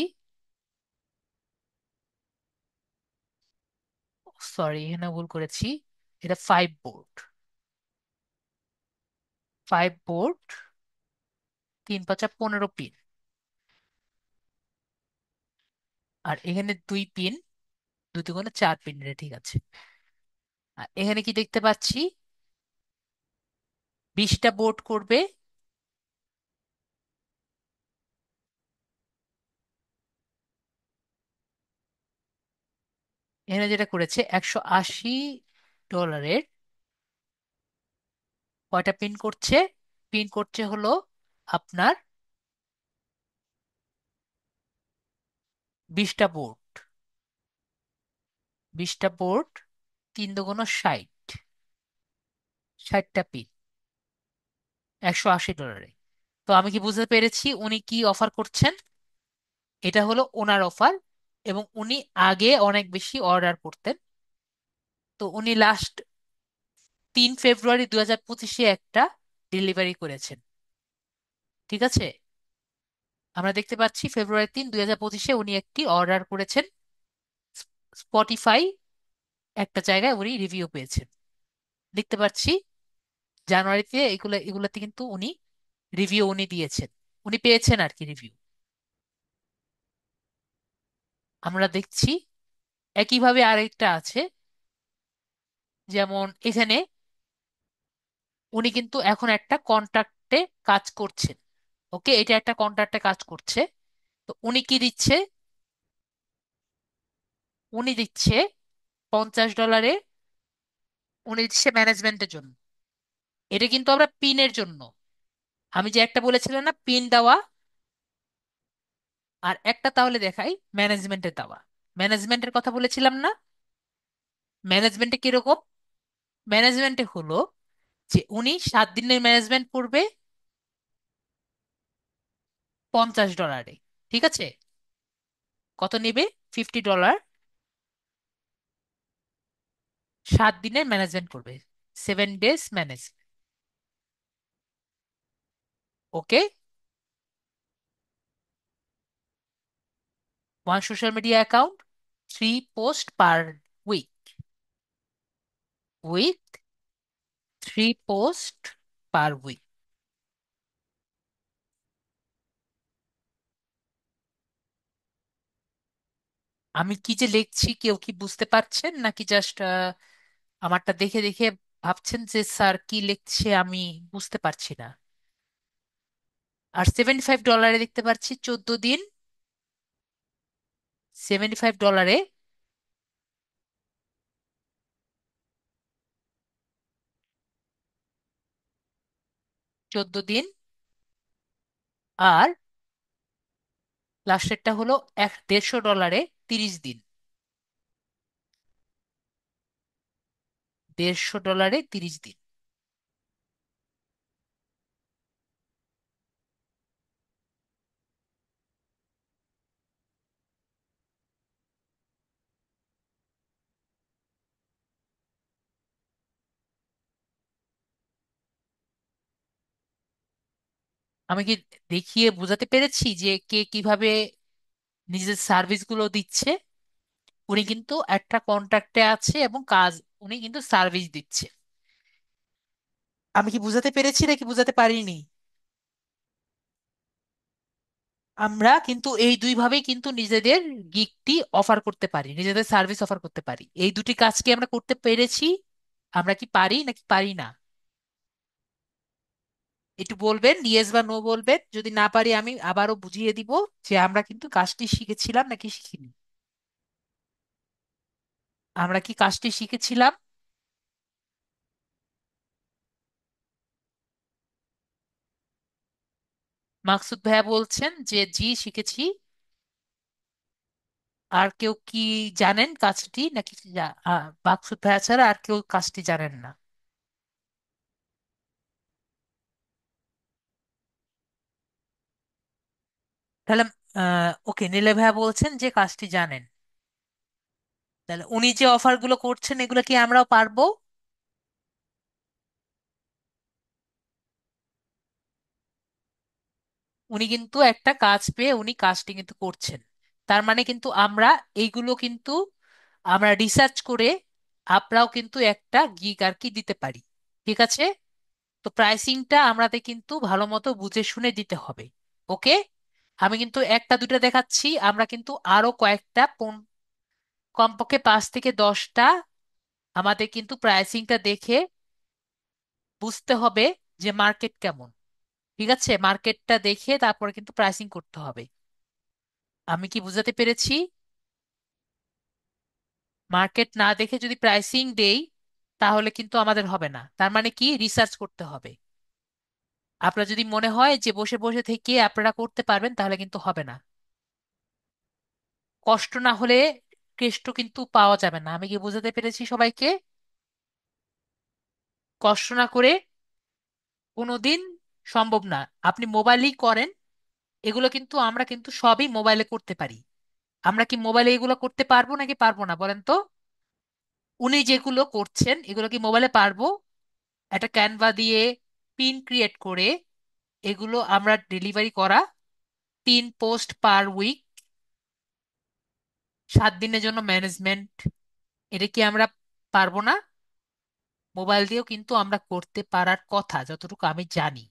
সরি এখানে ভুল করেছি, এটা 5 বোর্ড, 5 বোর্ড, 3 5 15 পিন। আর এখানে 2 পিন, 2 2 4 পিন, এটা ঠিক আছে। আর এখানে কি দেখতে পাচ্ছি, 20টা বোর্ড করবে, এখানে যেটা করেছে $180, কয়টা পিন করছে? পিন করছে হলো আপনার 20টা বোর্ড, 20টা বোর্ড, 3 2 60, 60টা পিন, $180। তো আমি কি বুঝতে পেরেছি উনি কি অফার করছেন? এটা হলো ওনার অফার, এবং উনি আগে অনেক বেশি অর্ডার করতেন। তো উনি লাস্ট 3 ফেব্রুয়ারি 2025-এ একটা ডেলিভারি করেছেন, ঠিক আছে? আমরা দেখতে পাচ্ছি February 3 2025-এ উনি একটি অর্ডার করেছেন। স্পটিফাই একটা জায়গায় উনি রিভিউ পেয়েছেন, দেখতে পাচ্ছি জানুয়ারিতে এগুলাতে কিন্তু উনি রিভিউ উনি দিয়েছেন, উনি পেয়েছেন আর কি রিভিউ, আমরা দেখছি। একইভাবে আরেকটা আছে, যেমন এখানে উনি কিন্তু এখন একটা কন্ট্রাক্টে কাজ করছেন। ওকে, এটা একটা কন্ট্রাক্টে কাজ করছে। তো উনি কি দিচ্ছে? উনি দিচ্ছে $50, উনি দিচ্ছে ম্যানেজমেন্টের জন্য। এটা কিন্তু আমরা পিনের জন্য, আমি যে একটা বলেছিলাম না পিন দেওয়া, আর একটা তাহলে দেখাই ম্যানেজমেন্টের দেওয়া। ম্যানেজমেন্টের কথা বলেছিলাম না? ম্যানেজমেন্টে কিরকম? ম্যানেজমেন্টে হলো যে উনি 7 দিনের ম্যানেজমেন্ট করবে $50, ঠিক আছে? কত নেবে? $50, 7 দিনের ম্যানেজমেন্ট করবে, 7 days manage. Okay, 1 social media account, 3 post per week, with 3 post per week. আমি কি যে লিখছি কেউ কি বুঝতে পারছেন, নাকি জাস্ট আমারটা দেখে দেখে ভাবছেন যে স্যার কি লিখছে আমি বুঝতে পারছি না? আর $75 দেখতে পাচ্ছি 14 দিন, $75 14 দিন। আর লাস্টেরটা হলো $150 30 দিন, $150 30 দিন। আমি কি দেখিয়ে বোঝাতে পেরেছি যে কে কিভাবে নিজের সার্ভিস গুলো দিচ্ছে? উনি কিন্তু একটা কন্ট্রাক্টে আছে এবং কাজ, উনি কিন্তু সার্ভিস দিচ্ছে। আমি কি বুঝাতে পেরেছি নাকি বুঝাতে পারিনি? আমরা কিন্তু এই দুইভাবেই কিন্তু নিজেদের গিগটি অফার করতে পারি, নিজেদের সার্ভিস অফার করতে পারি। এই দুটি কাজ কি আমরা করতে পেরেছি? আমরা কি পারি নাকি পারি না? একটু বলবেন, ইয়েস বা নো বলবেন। যদি না পারি আমি আবারও বুঝিয়ে দিব যে আমরা কিন্তু কাজটি শিখেছিলাম নাকি শিখিনি। আমরা কি কাজটি শিখেছিলাম? মাকসুদ ভাইয়া বলছেন যে জি শিখেছি। আর কেউ কি জানেন কাজটি নাকি মাকসুদ ভাইয়া ছাড়া আর কেউ কাজটি জানেন না? তাহলে ওকে, নীলে ভাইয়া বলছেন যে কাজটি জানেন। তাহলে উনি যে অফারগুলো করছেন এগুলো কি আমরাও পারবো? উনি কিন্তু একটা কাজ পেয়ে উনি কাজটি কিন্তু করছেন। তার মানে কিন্তু আমরা এইগুলো কিন্তু আমরা রিসার্চ করে আমরাও কিন্তু একটা গিগ আর কি দিতে পারি। ঠিক আছে? তো প্রাইসিংটা আমাদের কিন্তু ভালো মতো বুঝে শুনে দিতে হবে। ওকে। আমি কিন্তু একটা দুটো দেখাচ্ছি, আমরা কিন্তু আরো কয়েকটা কমপক্ষে 5 থেকে 10টা আমাদের কিন্তু প্রাইসিংটা দেখে বুঝতে হবে যে মার্কেট কেমন। ঠিক আছে? মার্কেটটা দেখে তারপরে কিন্তু প্রাইসিং করতে হবে। আমি কি বুঝাতে পেরেছি? মার্কেট না দেখে যদি প্রাইসিং দেই তাহলে কিন্তু আমাদের হবে না। তার মানে কি, রিসার্চ করতে হবে। আপনার যদি মনে হয় যে বসে বসে থেকে আপনারা করতে পারবেন তাহলে কিন্তু হবে না। কষ্ট না হলে কেষ্ট কিন্তু পাওয়া যাবে না। আমি কি বোঝাতে পেরেছি সবাইকে? কষ্ট না করে কোনোদিন সম্ভব না। আপনি মোবাইলেই করেন, এগুলো কিন্তু আমরা কিন্তু সবই মোবাইলে করতে পারি। আমরা কি মোবাইলে এগুলো করতে পারবো নাকি পারবো না বলেন তো? উনি যেগুলো করছেন এগুলো কি মোবাইলে পারবো? একটা ক্যানভা দিয়ে পিন ক্রিয়েট করে এগুলো আমরা ডেলিভারি করা, 3 পোস্ট পার উইক, 7 দিনের জন্য ম্যানেজমেন্ট, এটা কি আমরা পারবো না? মোবাইল দিয়েও কিন্তু আমরা করতে পারার কথা, যতটুকু আমি জানি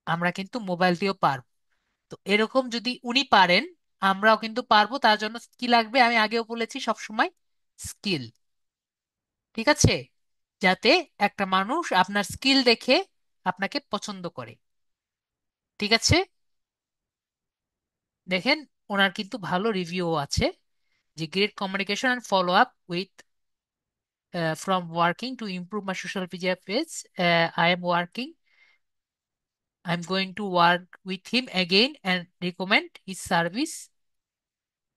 আমরা কিন্তু মোবাইল দিয়েও পারবো। তো এরকম যদি উনি পারেন আমরাও কিন্তু পারবো। তার জন্য কি লাগবে আমি আগেও বলেছি, সব সময় স্কিল। ঠিক আছে? যাতে একটা মানুষ আপনার স্কিল দেখে আপনাকে পছন্দ করে। ঠিক আছে? দেখেন, ওনার কিন্তু ভালো রিভিউ আছে, যে great communication and follow up with from working to improve my social media page, I am working, I am going to work with him again and recommend his service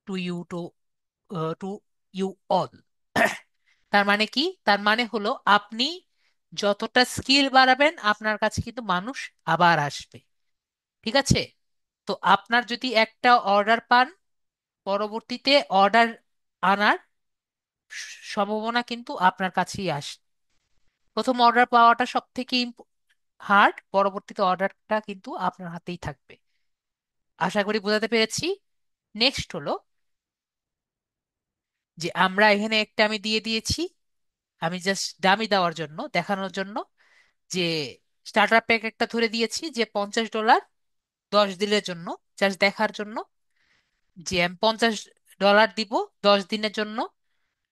to you to you all. তার মানে কি? তার মানে হলো আপনি যতটা skill বাড়াবেন আপনার কাছে কিন্তু মানুষ আবার আসবে। ঠিক আছে? তো আপনার যদি একটা অর্ডার পান, পরবর্তীতে অর্ডার আনার সম্ভাবনা কিন্তু আপনার কাছেই আসে। প্রথম অর্ডার পাওয়াটা সব থেকে হার্ড, পরবর্তীতে অর্ডারটা কিন্তু আপনার হাতেই থাকবে। আশা করি বোঝাতে পেরেছি। নেক্সট হলো যে আমরা এখানে একটা আমি দিয়ে দিয়েছি, আমি জাস্ট দামি দেওয়ার জন্য, দেখানোর জন্য, যে স্টার্টার প্যাক একটা ধরে দিয়েছি যে $50 10 দিনের জন্য, জাস্ট দেখার জন্য যে আমি $50 দিব 10 দিনের জন্য।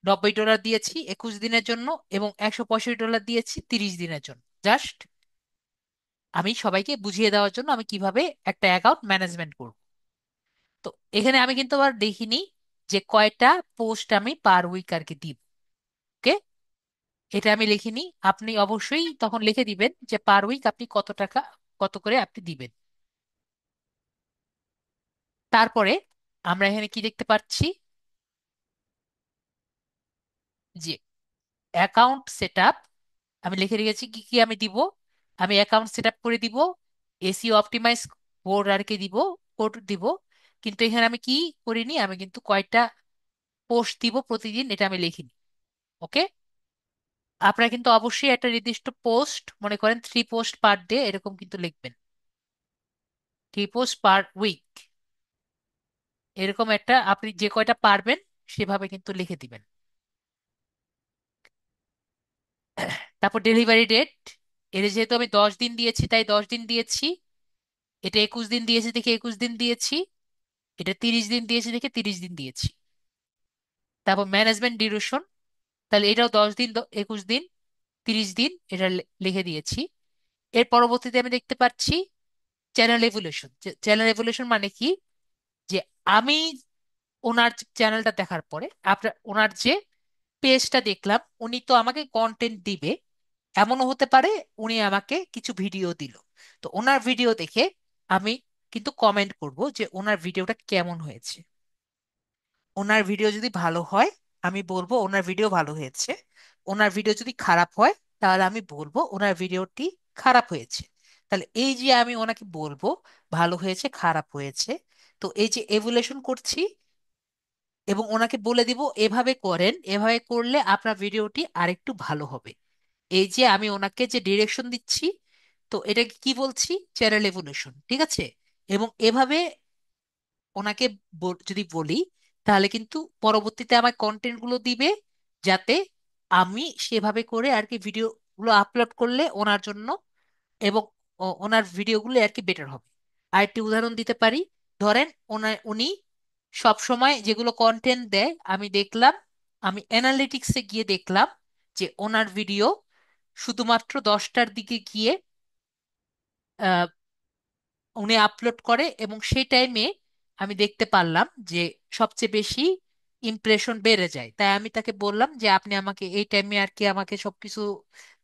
$90 দিয়েছি 21 দিনের জন্য, এবং $165 দিয়েছি 30 দিনের জন্য। জাস্ট আমি সবাইকে বুঝিয়ে দেওয়ার জন্য আমি কিভাবে একটা অ্যাকাউন্ট ম্যানেজমেন্ট করব। তো এখানে আমি কিন্তু আবার দেখিনি যে কয়টা পোস্ট আমি পার উইক আর কি দিব। ওকে, এটা আমি লিখিনি। আপনি অবশ্যই তখন লিখে দিবেন যে পার উইক আপনি কত টাকা, কত করে আপনি দিবেন। তারপরে আমরা এখানে কি দেখতে পাচ্ছি, যে অ্যাকাউন্ট সেট আপ, আমি লিখে রেখেছি কি কি আমি দিব। আমি অ্যাকাউন্ট সেট আপ করে দিব, এসিও অপটিমাইজ কোড আর কি দিব, কোড দিব। কিন্তু এখানে আমি কি করিনি, আমি কিন্তু কয়টা পোস্ট দিব প্রতিদিন এটা আমি লিখিনি। ওকে। আপনারা কিন্তু অবশ্যই একটা নির্দিষ্ট পোস্ট, মনে করেন 3 পোস্ট পার ডে, এরকম কিন্তু লিখবেন। 3 পোস্ট পার উইক, এরকম একটা আপনি যে কয়টা পারবেন সেভাবে কিন্তু লিখে দিবেন। তারপর ডেলিভারি ডেট, এর যেহেতু আমি 10 দিন দিয়েছি তাই 10 দিন দিয়েছি। এটা 21 দিন দিয়েছি দেখে 21 দিন দিয়েছি। এটা 30 দিন দিয়েছি দেখে 30 দিন দিয়েছি। তারপর ম্যানেজমেন্ট ডিউরেশন, তাহলে এটাও 10 দিন, 21 দিন, 30 দিন, এটা লিখে দিয়েছি। এর পরবর্তীতে আমি দেখতে পাচ্ছি চ্যানেল এভুলেশন। চ্যানেল এভুলেশন মানে কি, যে আমি ওনার চ্যানেলটা দেখার পরে আপনার ওনার যে পেজটা দেখলাম, উনি তো আমাকে কন্টেন্ট দিবে, এমনও হতে পারে উনি আমাকে কিছু ভিডিও দিল। তো ওনার ভিডিও দেখে আমি কিন্তু কমেন্ট করব যে ওনার ভিডিওটা কেমন হয়েছে। ওনার ভিডিও যদি ভালো হয় আমি বলবো ওনার ভিডিও ভালো হয়েছে। ওনার ভিডিও যদি খারাপ হয় তাহলে আমি বলবো ওনার ভিডিওটি খারাপ হয়েছে। তাহলে এই যে আমি ওনাকে বলবো ভালো হয়েছে খারাপ হয়েছে, তো এই যে এভুলেশন করছি, এবং ওনাকে বলে দিব এভাবে করেন, এভাবে করলে আপনার ভিডিওটি আরেকটু ভালো হবে। এই যে আমি ওনাকে যে ডিরেকশন দিচ্ছি, তো এটাকে কি বলছি, চ্যানেল এভলিউশন, ঠিক আছে। এবং এভাবে ওনাকে যদি বলি, তাহলে কিন্তু পরবর্তীতে আমার কন্টেন্ট গুলো দিবে, যাতে আমি সেভাবে করে আর কি ভিডিও গুলো আপলোড করলে ওনার জন্য, এবং ওনার ভিডিওগুলো আর কি বেটার হবে। আরেকটি উদাহরণ দিতে পারি। ধরেন উনি সব সময় যেগুলো কন্টেন্ট দেয়, আমি দেখলাম, আমি অ্যানালিটিক্সে গিয়ে দেখলাম যে ওনার ভিডিও শুধুমাত্র 10টার দিকে গিয়ে উনি আপলোড করে, এবং সেই টাইমে আমি দেখতে পারলাম যে সবচেয়ে বেশি ইমপ্রেশন বেড়ে যায়। তাই আমি তাকে বললাম যে আপনি আমাকে এই টাইমে আর কি আমাকে সবকিছু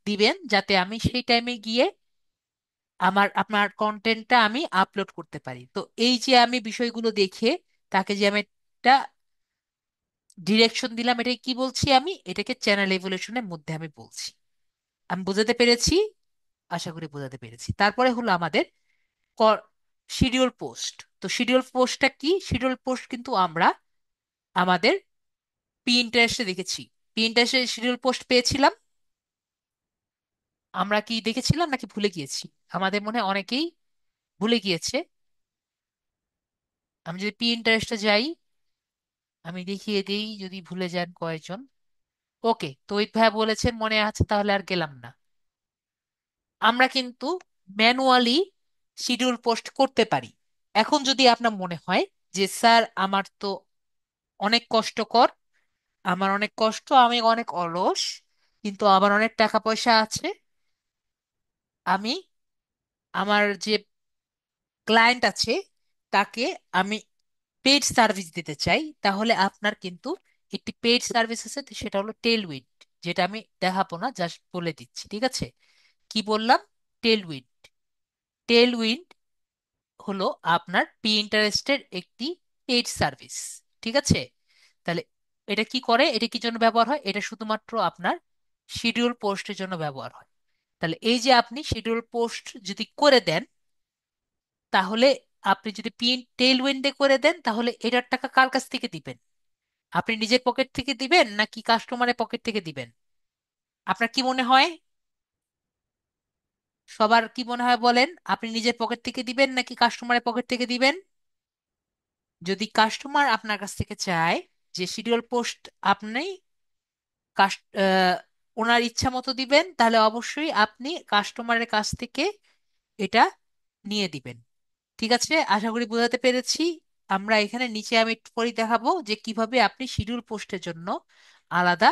দিবেন, যাতে আমি সেই টাইমে গিয়ে আপনার কন্টেন্টটা আমি আপলোড করতে পারি। তো এই যে আমি বিষয়গুলো দেখে তাকে যে আমি একটা ডিরেকশন দিলাম, এটাকে কি বলছি, আমি এটাকে চ্যানেল এভলিউশনের মধ্যে আমি বলছি। আমি বোঝাতে পেরেছি? আশা করি বোঝাতে পেরেছি। তারপরে হলো আমাদের শিডিউল পোস্ট। তো শিডিউল পোস্টটা কি? শিডিউল পোস্ট কিন্তু আমরা আমাদের পিন্টারেস্টে দেখেছি। পিন্টারেস্টে শিডিউল পোস্ট পেয়েছিলাম, আমরা কি দেখেছিলাম নাকি ভুলে গিয়েছি? আমাদের মনে হয় অনেকেই ভুলে গিয়েছে। আমি যদি পিন্টারেস্টে যাই, আমি দেখিয়ে দিই যদি ভুলে যান কয়েকজন। ওকে, তো ওই ভাইয়া বলেছেন মনে আছে, তাহলে আর গেলাম না। আমরা কিন্তু ম্যানুয়ালি শিডিউল পোস্ট করতে পারি। এখন যদি আপনার মনে হয় যে স্যার আমার তো অনেক কষ্টকর, আমার অনেক কষ্ট, আমি অনেক অলস, কিন্তু আমার অনেক টাকা পয়সা আছে, আমি আমার যে ক্লায়েন্ট আছে তাকে আমি পেইড সার্ভিস দিতে চাই, তাহলে আপনার কিন্তু একটি পেইড সার্ভিস আছে, তো সেটা হলো টেলউইন্ড। যেটা আমি দেখাবো না, জাস্ট বলে দিচ্ছি, ঠিক আছে। কি বললাম? টেলউইন্ড। টেলউইন্ড হলো আপনার ইন্টারেস্টের একটি পেইড সার্ভিস, ঠিক আছে। তাহলে এটা কি করে, এটা কি জন্য ব্যবহার হয়? এটা শুধুমাত্র আপনার শিডিউল পোস্টের জন্য ব্যবহার হয়। তাহলে এই যে আপনি শিডিউল পোস্ট যদি করে দেন, তাহলে আপনি যদি টেইল উইন্ডে করে দেন, তাহলে এটার টাকা কার কাছ থেকে দিবেন? আপনি নিজের পকেট থেকে দিবেন নাকি কাস্টমারের পকেট থেকে দিবেন? আপনার কি মনে হয়? সবার কি মনে হয় বলেন, আপনি নিজের পকেট থেকে দিবেন নাকি কাস্টমারের পকেট থেকে দিবেন? যদি কাস্টমার আপনার কাছ থেকে চায় যে শিডিউল পোস্ট আপনি ওনার ইচ্ছা মতো দিবেন, তাহলে অবশ্যই আপনি কাস্টমারের কাছ থেকে এটা নিয়ে দিবেন। ঠিক আছে, আশা করি বোঝাতে পেরেছি। আমরা এখানে নিচে আমি একটু পরে দেখাবো যে কিভাবে আপনি শিডিউল পোস্টের জন্য আলাদা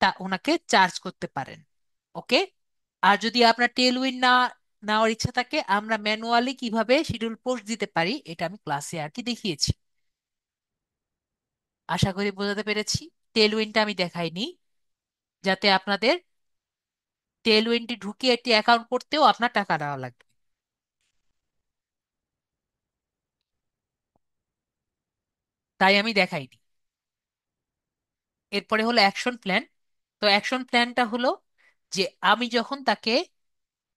তা ওনাকে চার্জ করতে পারেন। ওকে। আর যদি আপনার টেলউইন না নেওয়ার ইচ্ছা থাকে, আমরা ম্যানুয়ালি কিভাবে শিডিউল পোস্ট দিতে পারি এটা আমি ক্লাসে আর কি দেখিয়েছি। আশা করি বোঝাতে পেরেছি। টেলউইনটা আমি দেখাইনি, যাতে আপনাদের টেলউইনটি ঢুকিয়ে একটি অ্যাকাউন্ট করতেও আপনার টাকা দেওয়া লাগবে, তাই আমি দেখাইনি। এরপরে হলো অ্যাকশন প্ল্যান। তো অ্যাকশন প্ল্যানটা হলো যে আমি যখন তাকে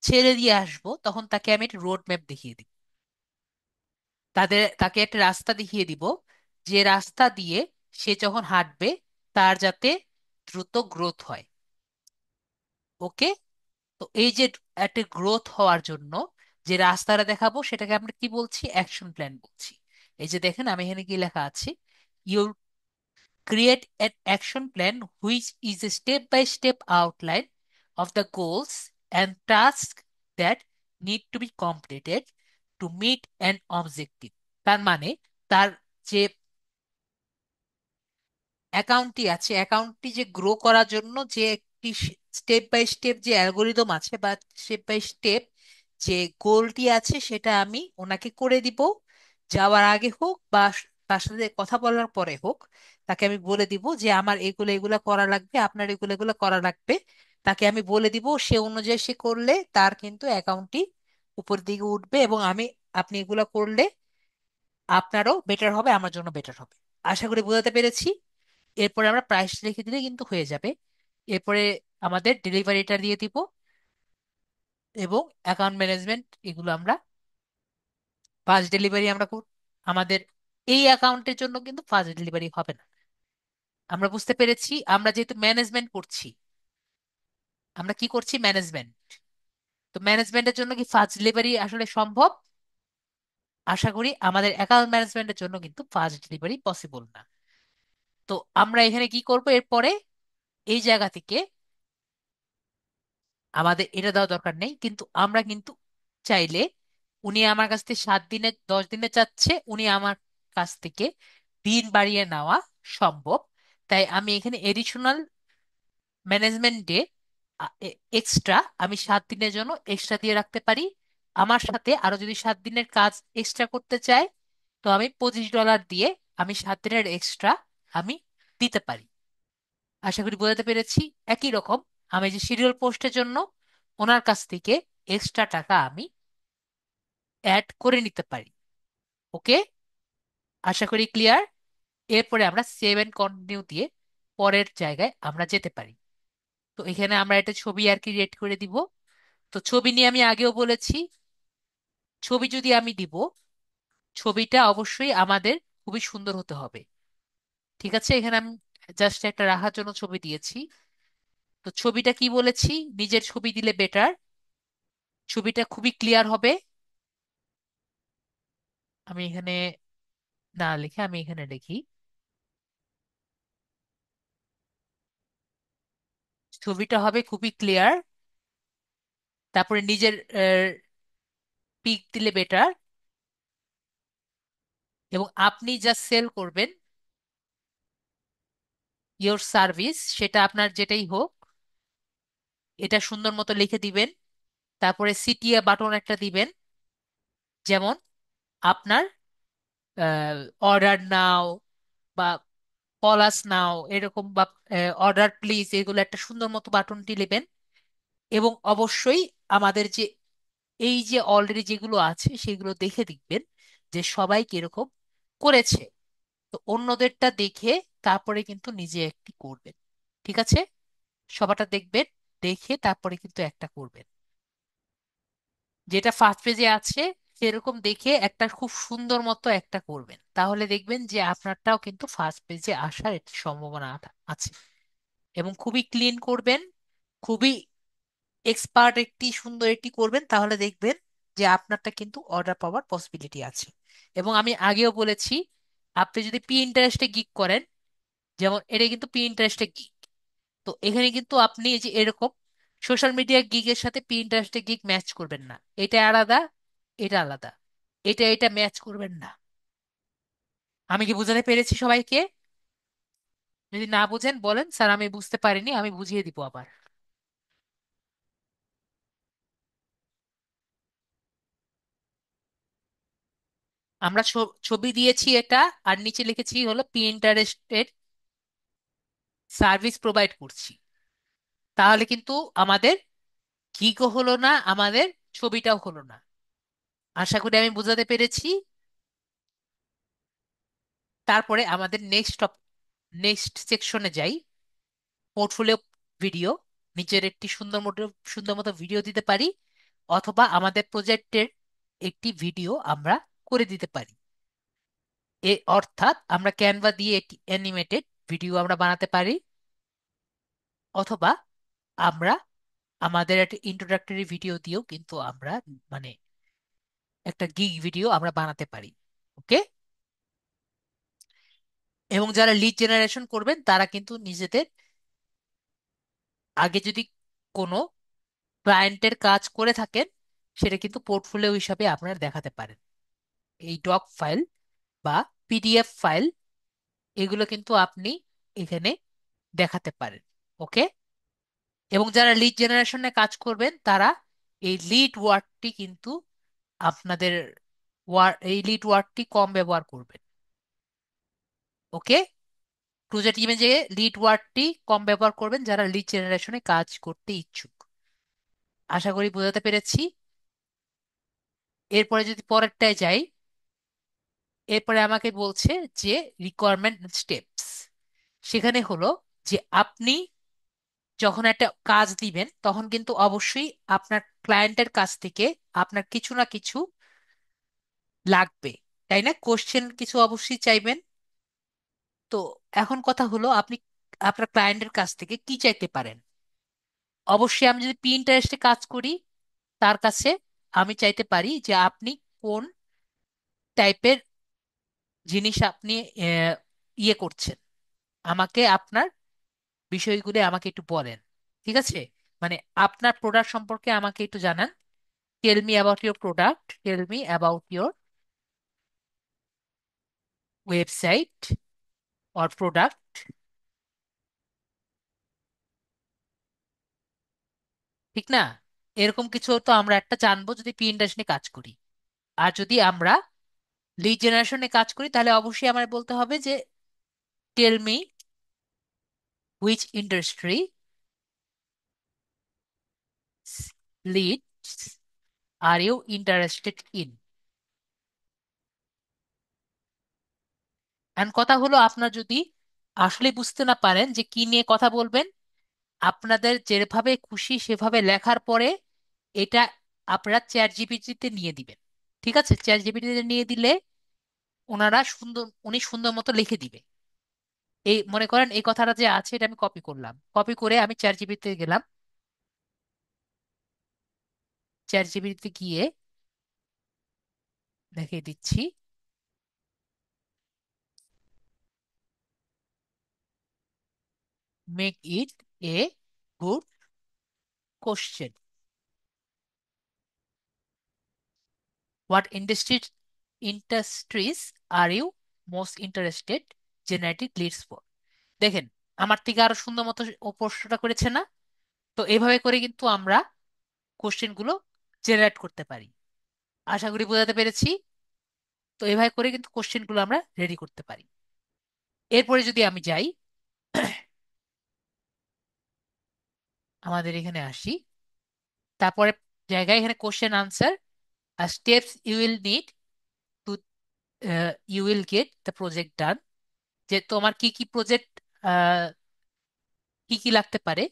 ছেড়ে দিয়ে আসব, তখন তাকে আমি একটা রোড ম্যাপ দেখিয়ে দিব। তাকে একটা রাস্তা দেখিয়ে দিব, যে রাস্তা দিয়ে সে যখন হাঁটবে তার যাতে দ্রুত গ্রোথ হয়। ওকে। তো এই যে একটা গ্রোথ হওয়ার জন্য যে রাস্তাটা দেখাবো, সেটাকে আমরা কি বলছি, অ্যাকশন প্ল্যান বলছি। এই যে দেখেন আমি এখানে কি লেখা আছে, you create an action plan which is a step by step outline of the goals and tasks that need to be completed to meet an objective। তার মানে তার যে অ্যাকাউন্টটি আছে, অ্যাকাউন্টটি যে গ্রো করার জন্য যে একটি স্টেপ বাই স্টেপ যে অ্যালগোরিদম আছে, বা স্টেপ বাই স্টেপ যে গোলটি আছে, সেটা আমি ওনাকে করে দিব। যাওয়ার আগে হোক বা তার সাথে কথা বলার পরে হোক, তাকে আমি বলে দিব যে আমার এগুলো এগুলো করা লাগবে, আপনার এগুলো এগুলো করা লাগবে। তাকে আমি বলে দিব, সে অনুযায়ী সে করলে তার কিন্তু অ্যাকাউন্টটি উপর দিকে উঠবে, এবং আপনি এগুলো করলে আপনারও বেটার হবে, আমার জন্য বেটার হবে। আশা করি বোঝাতে পেরেছি। এরপরে আমরা প্রাইস লিখে দিলে কিন্তু হয়ে যাবে। এরপরে আমাদের ডেলিভারিটা দিয়ে দিব, এবং অ্যাকাউন্ট ম্যানেজমেন্ট, এগুলো আমরা ফাস্ট ডেলিভারি আমরা আমাদের এই অ্যাকাউন্টের জন্য কিন্তু ফাস্ট ডেলিভারি হবে না, আমরা বুঝতে পেরেছি আমরা যেহেতু ম্যানেজমেন্ট করছি, আমরা কি করছি? ম্যানেজমেন্ট। তো ম্যানেজমেন্টের জন্য কি ফাস্ট ডেলিভারি আসলে সম্ভব? আশা করি আমাদের অ্যাকাউন্ট ম্যানেজমেন্টের জন্য কিন্তু ফাস্ট ডেলিভারি পসিবল না। তো আমরা এখানে কি করব এরপরে? এই জায়গা থেকে আমাদের এটা দেওয়া দরকার নেই, কিন্তু আমরা কিন্তু চাইলে, উনি আমার কাছ থেকে 7 দিনে 10 দিনে চাচ্ছে, উনি আমার কাছ থেকে দিন বাড়িয়ে নেওয়া সম্ভব। তাই আমি এখানে এডিশনাল ম্যানেজমেন্ট ডে এক্সট্রা আমি 7 দিনের জন্য এক্সট্রা দিয়ে রাখতে পারি। আমার সাথে আরো যদি 7 দিনের কাজ এক্সট্রা করতে চায়, তো আমি $25 দিয়ে আমি 7 দিনের এক্সট্রা আমি দিতে পারি। আশা করি বোঝাতে পেরেছি। একই রকম আমি যে শিডিউল পোস্টের জন্য ওনার কাছ থেকে এক্সট্রা টাকা আমি অ্যাড করে নিতে পারি। ওকে, আশা করি ক্লিয়ার। এরপরে আমরা সেভ এন্ড কন্টিনিউ দিয়ে পরের জায়গায় আমরা যেতে পারি। তো এখানে আমরা একটা ছবি আর কি রেড করে দিব। তো ছবি নিয়ে আমি আগেও বলেছি, ছবি যদি আমি দিব, ছবিটা অবশ্যই আমাদের খুবই সুন্দর হতে হবে। ঠিক আছে, এখানে আমি জাস্ট একটা রাখার জন্য ছবি দিয়েছি। তো ছবিটা কি বলেছি? নিজের ছবি দিলে বেটার, ছবিটা খুবই ক্লিয়ার হবে। আমি এখানে না লিখে আমি এখানে লিখি, ছবিটা হবে খুবই ক্লিয়ার। তারপরে নিজের পিক দিলে বেটার। এবং আপনি যা সেল করবেন, ইওর সার্ভিস, সেটা আপনার যেটাই হোক, এটা সুন্দর মতো লিখে দিবেন। তারপরে সিটিএ বাটন একটা দিবেন, যেমন আপনার অর্ডার নাও বা পলাশ নাও এরকম, বা অর্ডার প্লিজ, এগুলো একটা সুন্দর মতো বাটনটি নেবেন। এবং অবশ্যই আমাদের যে এই যে অলরেডি যেগুলো আছে সেগুলো দেখে দেখবেন যে সবাই কিরকম করেছে। তো অন্যদেরটা দেখে তারপরে কিন্তু নিজে একটি করবেন। ঠিক আছে, সবারটা দেখবেন, দেখে তারপরে কিন্তু একটা করবেন। যেটা ফার্স্ট পেজে আছে সেরকম দেখে একটা খুব সুন্দর মতো একটা করবেন, তাহলে দেখবেন যে আপনারটাও কিন্তু ফার্স্ট পেজে আসার একটি সম্ভাবনা আছে। এবং খুবই ক্লিন করবেন, খুবই এক্সপার্ট একটি সুন্দর একটি করবেন, তাহলে দেখবেন যে আপনারটা কিন্তু অর্ডার পাওয়ার পসিবিলিটি আছে। এবং আমি আগেও বলেছি, আপনি যদি পি ইন্টারেস্টে গিগ করেন, যেমন এটা কিন্তু পি ইন্টারেস্টে গিগ, তো এখানে কিন্তু আপনি এই যে এরকম সোশ্যাল মিডিয়া গিগের সাথে পি ইন্টারেস্টে গিগ ম্যাচ করবেন না। এটা আলাদা, এটা আলাদা, এটা এটা ম্যাচ করবেন না। আমি কি বোঝাতে পেরেছি সবাইকে? যদি না বুঝেন বলেন, স্যার আমি বুঝতে পারিনি, আমি বুঝিয়ে দিব আবার। আমরা ছবি দিয়েছি এটা, আর নিচে লিখেছি হলো পিন্টারেস্টের সার্ভিস প্রোভাইড করছি। তাহলে কিন্তু আমাদের গিগও হলো না, আমাদের ছবিটাও হলো না। আশা করি আমি বোঝাতে পেরেছি। তারপরে আমাদের নেক্সট সেকশনে যাই, পোর্টফোলিও ভিডিও। নিচের একটি সুন্দর মতো ভিডিও দিতে পারি, অথবা আমাদের প্রজেক্টের একটি ভিডিও আমরা করে দিতে পারি। অর্থাৎ আমরা ক্যানভা দিয়ে একটি অ্যানিমেটেড ভিডিও আমরা বানাতে পারি, অথবা আমরা আমাদের একটা ইন্ট্রোডাক্টরি ভিডিও দিয়েও কিন্তু আমরা মানে একটা গিগ ভিডিও আমরা বানাতে পারি। ওকে। এবং যারা লিড জেনারেশন করবেন তারা কিন্তু নিজেদের আগে যদি কোনো ক্লায়েন্টের কাজ করে থাকেন, সেটা কিন্তু পোর্টফোলিও হিসাবে আপনারা দেখাতে পারেন। এই ডক ফাইল বা পিডিএফ ফাইল, এগুলো কিন্তু আপনি এখানে দেখাতে পারেন। ওকে। এবং যারা লিড জেনারেশনে কাজ করবেন তারা এই লিড ওয়ার্ডটি কিন্তু আপনাদের এই লিড ওয়ার্ডটি কম ব্যবহার করবেন। ওকে, প্রজেক্ট ইমেজে লিড ওয়ার্ডটি কম ব্যবহার করবেন যারা লিড জেনারেশনে কাজ করতে ইচ্ছুক। আশা করি বোঝাতে পেরেছি। এরপরে যদি পরেরটায় যাই, এরপরে আমাকে বলছে যে রিকোয়ারমেন্ট স্টেপস। সেখানে হলো যে আপনি যখন একটা কাজ দিবেন তখন কিন্তু অবশ্যই আপনার ক্লায়েন্টের কাছ থেকে আপনার কিছু না কিছু লাগবে, তাই না? কোশ্চেন কিছু অবশ্যই চাইবেন। তো এখন কথা হলো, আপনি আপনার ক্লায়েন্টের কাছ থেকে কি চাইতে পারেন? অবশ্যই আমি যদি Pinterest-এ কাজ করি, তার কাছে আমি চাইতে পারি যে আপনি কোন টাইপের জিনিস আপনি আহ, ইয়ে করছেন, আমাকে আপনার বিষয়গুলো আমাকে একটু বলেন। ঠিক আছে? মানে আপনার প্রোডাক্ট সম্পর্কে আমাকে একটু জানান। Tell me about your product, tell me about your website or product. ঠিক না? এরকম কিছু তো আমরা একটা জানবো যদি Pinterest নিয়ে কাজ করি। আর যদি আমরা লিড জেনারেশনে কাজ করি, তাহলে অবশ্যই আমার বলতে হবে যে tell me which industry leads are you interested in. End কথা হলো, আপনার যদি আসলে বুঝতে না পারেন যে কি নিয়ে কথা বলবেন, আপনাদের যেভাবে খুশি সেভাবে লেখার পরে এটা আপনারা চ্যাট জিপিটিতে নিয়ে দিবেন। ঠিক আছে? চ্যাট জিপিটিতে নিয়ে দিলে উনি সুন্দর মতো লিখে দিবে। এই মনে করেন এই কথাটা যে আছে, এটা আমি কপি করলাম, কপি করে আমি চ্যাট জিপিটিতে গেলাম। চ্যাট জিপিটিতে গিয়ে দেখিয়ে দিচ্ছি। Make it a good question, what industries are you most interested generative leads for. দেখেন, আমার থেকে আরো সুন্দর মতো ও প্রশ্নটা করেছে না? তো এইভাবে করে কিন্তু আমরা কোশ্চেন গুলো জেনারেট করতে পারি। আশা করি বোঝাতে পেরেছি। তো এভাবে করে কিন্তু কোশ্চেন গুলো আমরা রেডি করতে পারি। এরপরে যদি আমি যাই, আমাদের এখানে আসি, তারপরে জায়গায় এখানে কোশ্চেন আনসার আর steps you will need to you will get the project done. যে তোমার কি কি প্রজেক্ট, কি কি লাগতে পারে।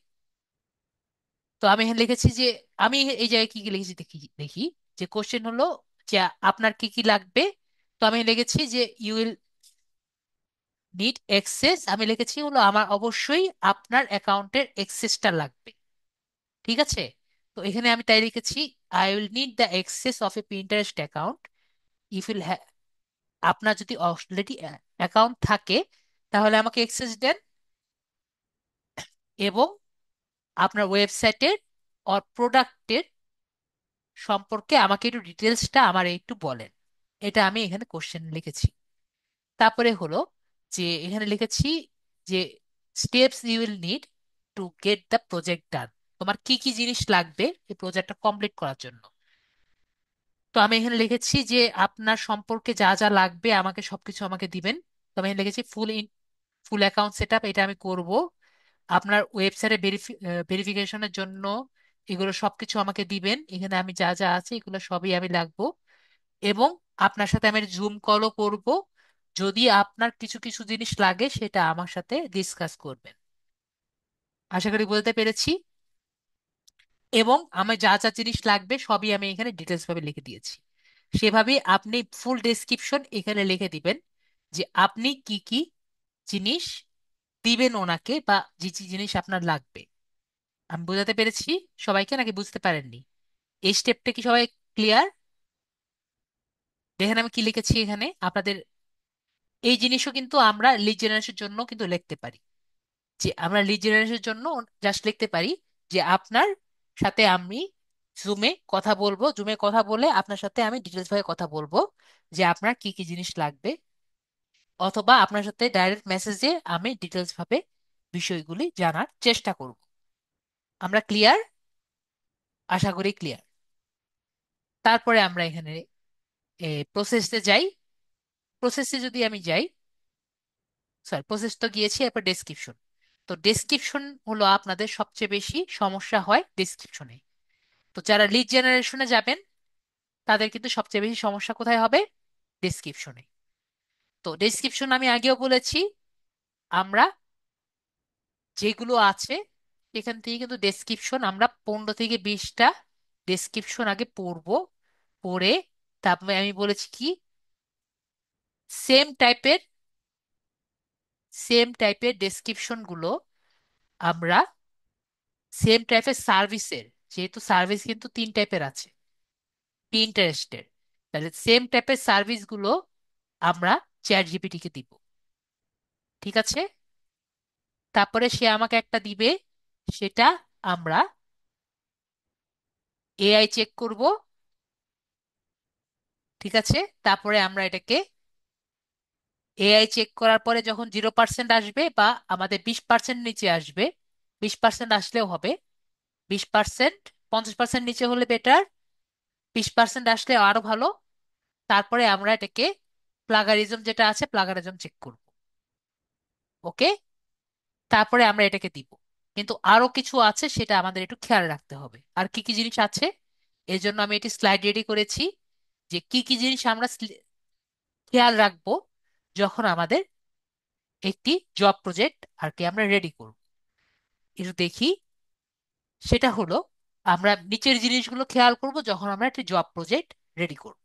তো আমি এখানে লিখেছি যে আমি এই জায়গায় কি কি লিখেছি দেখি দেখি। যে কোশ্চেন হলো যে আপনার কি কি লাগবে। তো আমি লিখেছি যে ইউ উইল নিড অ্যাক্সেস, আমি লিখেছি হলো আমার অবশ্যই আপনার অ্যাকাউন্টের অ্যাক্সেসটা লাগবে। ঠিক আছে? তো এখানে আমি তাই লিখেছি I will need the access of A Pinterest account if will, আপনার যদি অলরেডি অ্যাকাউন্ট থাকে তাহলে আমাকে অ্যাক্সেস দেন, এবং আপনার ওয়েবসাইটের অর প্রোডাক্টের সম্পর্কে আমাকে একটু ডিটেলসটা আমার একটু বলেন। এটা আমি এখানে কোশ্চেন লিখেছি। তারপরে হলো যে এখানে লিখেছি যে steps you will need to get the project done, তোমার কি কি জিনিস লাগবে এই প্রজেক্টটা কমপ্লিট করার জন্য। তো আমি এখানে লিখেছি যে আপনার সম্পর্কে যা যা লাগবে আমাকে সবকিছু আমাকে দিবেন। তো আমি এখানে লিখেছি ফুল অ্যাকাউন্ট সেট আপ, এটা আমি করব। আপনার ওয়েবসাইটে ভেরিফিকেশনের জন্য এগুলো সবকিছু আমাকে দিবেন, এখানে আমি যা যা আছে এগুলো সবই আমি লাগবো। এবং আপনার সাথে আমি জুম কলও করব, যদি আপনার কিছু কিছু জিনিস লাগে সেটা আমার সাথে ডিসকাস করবেন। আশা করি বলতে পেরেছি। এবং আমার যা যা জিনিস লাগবে সবই আমি এখানে ডিটেলস ভাবে লিখে দিয়েছি। সেভাবে আপনি ফুল ডেসক্রিপশন এখানে লিখে দিবেন যে আপনি কি কি জিনিস দিবেন ওনাকে, বা যে যে জিনিস আপনার লাগবে। আমি বোঝাতে পেরেছি সবাইকে নাকি বুঝতে পারেননি? এই স্টেপটা কি সবাই ক্লিয়ার? দেখেন আমি কি লিখেছি এখানে আপনাদের। এই জিনিসও কিন্তু আমরা লিড জেনারেশনের জন্য কিন্তু লিখতে পারি। যে আমরা লিড জেনারেশনের জন্য জাস্ট লিখতে পারি যে আপনার সাথে আমি জুমে কথা বলে আপনার সাথে আমি ডিটেলস ভাবে কথা বলবো যে আপনার কি কি জিনিস লাগবে, অথবা আপনার সাথে ডাইরেক্ট মেসেজে আমি ডিটেলস ভাবে বিষয়গুলি জানার চেষ্টা করব। আমরা ক্লিয়ার? আশা করি ক্লিয়ার। তারপরে আমরা এখানে প্রসেসে যাই। প্রসেসে যদি আমি যাই, সরি প্রসেস তো গিয়েছি, এরপর ডেসক্রিপশন। তো ডেসক্রিপশন হলো আপনাদের সবচেয়ে বেশি সমস্যা হয় ডেসক্রিপশনে। তো যারা লিড জেনারেশনে যাবেন তাদের কিন্তু সবচেয়ে বেশি সমস্যা কোথায় হবে? ডেসক্রিপশনে। তো ডেসক্রিপশন আমি আগেও বলেছি, আমরা যেগুলো আছে সেখান থেকে কিন্তু ডেসক্রিপশন আমরা 15 থেকে 20টা ডেসক্রিপশন আগে পড়বো। পড়ে তারপরে আমি বলেছি কি সেম টাইপের সেম টাইপের ডেসক্রিপশন গুলো আমরা সেম টাইপের সার্ভিসের, যেহেতু সার্ভিস কিন্তু তিন টাইপের আছে ইন্টারেস্টের, তাহলে সেম টাইপের সার্ভিস গুলো আমরা চ্যাট জিপিটি কে দিব। ঠিক আছে, তারপরে সে আমাকে একটা দিবে, সেটা আমরা এআই চেক করব। ঠিক আছে, তারপরে আমরা এটাকে এআই চেক করার পরে যখন 0% আসবে বা আমাদের 20% নিচে আসবে, 20% আসলেও হবে, 20%, 50% নিচে হলে বেটার, 20% আসলে আরো ভালো। তারপরে আমরা এটাকে প্লাগারিজম যেটা আছে প্লাগারিজম চেক করব। ওকে, তারপরে আমরা এটাকে দিব। কিন্তু আরো কিছু আছে, সেটা আমাদের একটু খেয়াল রাখতে হবে। আর কি কি জিনিস আছে, এর জন্য আমি এটি স্লাইড রেডি করেছি, যে কি কি জিনিস আমরা খেয়াল রাখবো যখন আমাদের একটি জব প্রজেক্ট আর কি আমরা রেডি করব। একটু দেখি, সেটা হলো আমরা নিচের জিনিসগুলো খেয়াল করব যখন আমরা একটি জব প্রজেক্ট রেডি করব।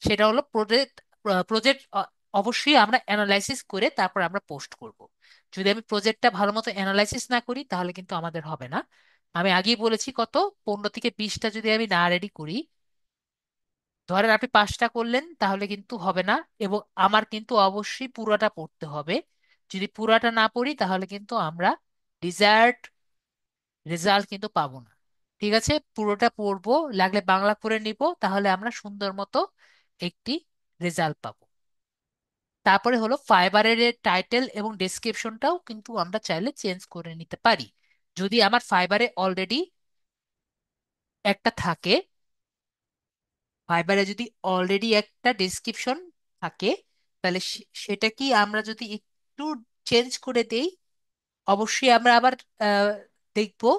সেটা হলো প্রজেক্ট প্রজেক্ট অবশ্যই আমরা অ্যানালাইসিস করে তারপর আমরা পোস্ট করব। যদি আমি প্রজেক্টটা ভালো মতো অ্যানালাইসিস না করি তাহলে কিন্তু আমাদের হবে না। আমি আগেই বলেছি কত, 15 থেকে 20টা যদি আমি না রেডি করি, ধরেন আপনি 5টা করলেন তাহলে কিন্তু হবে না, এবং আমার কিন্তু অবশ্যই পুরোটা পড়তে হবে। যদি পুরোটা না পড়ি তাহলে কিন্তু আমরা ডিজায়ার্ড রেজাল্ট কিন্তু পাবো না। ঠিক আছে, পুরোটা পড়বো, লাগলে বাংলা করে নিব, তাহলে আমরা সুন্দর মতো একটি রেজাল্ট পাবো। তারপরে হলো ফাইবারের টাইটেল এবং ডেসক্রিপশনটাও কিন্তু আমরা চাইলে চেঞ্জ করে নিতে পারি। যদি আমার ফাইবারে অলরেডি একটা থাকে, ফাইবারে যদি অলরেডি একটা ডেসক্রিপশন থাকে, তাহলে সেটা কি আমরা যদি একটু চেঞ্জ করে দেই, অবশ্যই আমরা আবার আহ, দেখবো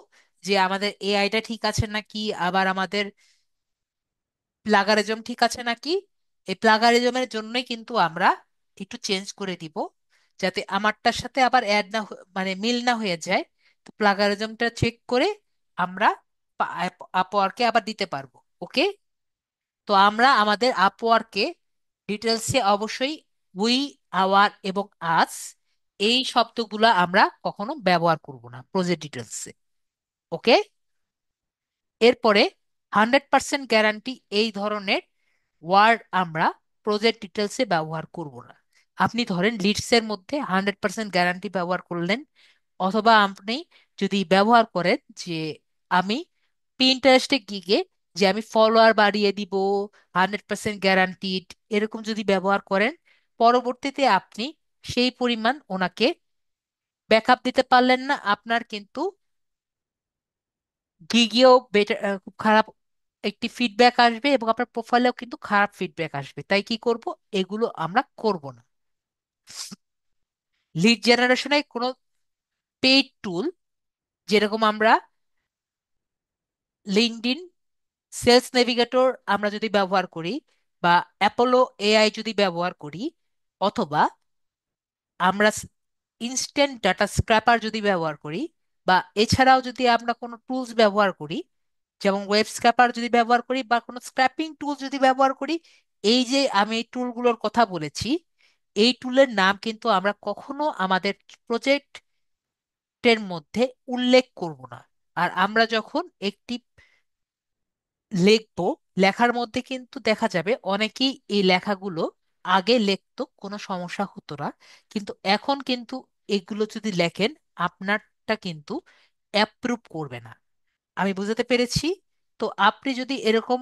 যে আমাদের এআইটা ঠিক আছে নাকি, আবার আমাদের প্লাগারিজম ঠিক আছে নাকি। এই প্লাগারিজমের জন্যই কিন্তু আমরা একটু চেঞ্জ করে দিব, যাতে আমারটার সাথে আবার অ্যাড না মানে মিল না হয়ে যায়। তো প্লাগারিজমটা চেক করে আমরা আপওয়ার্কে আবার দিতে পারবো। ওকে, তো আমরা আমাদের আপওয়ার্কে ডিটেলসে অবশ্যই উই, আওয়ার এবং আস এই শব্দগুলো আমরা কখনো ব্যবহার করব না প্রজেক্ট ডিটেলসে। ওকে, এরপরে 100% গ্যারান্টি এই ধরনের ওয়ার্ড আমরা প্রজেক্ট ডিটেলসে ব্যবহার করব না। আপনি ধরেন লিডসের মধ্যে 100% গ্যারান্টি ব্যবহার করলেন, অথবা আপনি যদি ব্যবহার করেন যে আমি পিন্টারেস্টে গিয়ে যে আমি ফলোয়ার বাড়িয়ে দিব 100% গ্যারান্টিড, এরকম যদি ব্যবহার করেন, পরবর্তীতে আপনি সেই পরিমাণ ওনাকে ব্যাকআপ দিতে পারলেন না, আপনার কিন্তু গিগেও বেটার, খুব খারাপ একটি ফিডব্যাক আসবে, এবং আপনার প্রোফাইলেও কিন্তু খারাপ ফিডব্যাক আসবে। তাই কি করব, এগুলো আমরা করব না। লিড জেনারেশনে কোনো পেইড টুল, যেরকম আমরা লিঙ্কডইন সেলস নেভিগেটর আমরা যদি ব্যবহার করি, বা অ্যাপোলো এআই যদি ব্যবহার করি, অথবা আমরা ইনস্ট্যান্ট ডাটা স্ক্র্যাপার যদি ব্যবহার করি, বা এছাড়াও যদি আমরা কোনো টুলস ব্যবহার করি, যেমন ওয়েব স্ক্র্যাপার যদি ব্যবহার করি বা কোনো স্ক্র্যাপিং টুল যদি ব্যবহার করি, এই যে আমি এই টুলগুলোর কথা বলেছি, এই টুলের নাম কিন্তু আমরা কখনো আমাদের প্রজেক্টের মধ্যে উল্লেখ করব না। আর আমরা যখন একটি লিখবো, লেখার মধ্যে কিন্তু দেখা যাবে অনেকেই এই লেখাগুলো আগে লিখতো, কোনো সমস্যা হতো না, কিন্তু এখন কিন্তু এগুলো যদি লেখেন, আপনারটা কিন্তু অ্যাপ্রুভ করবে না। আমি বুঝাতে পেরেছি? তো আপনি যদি এরকম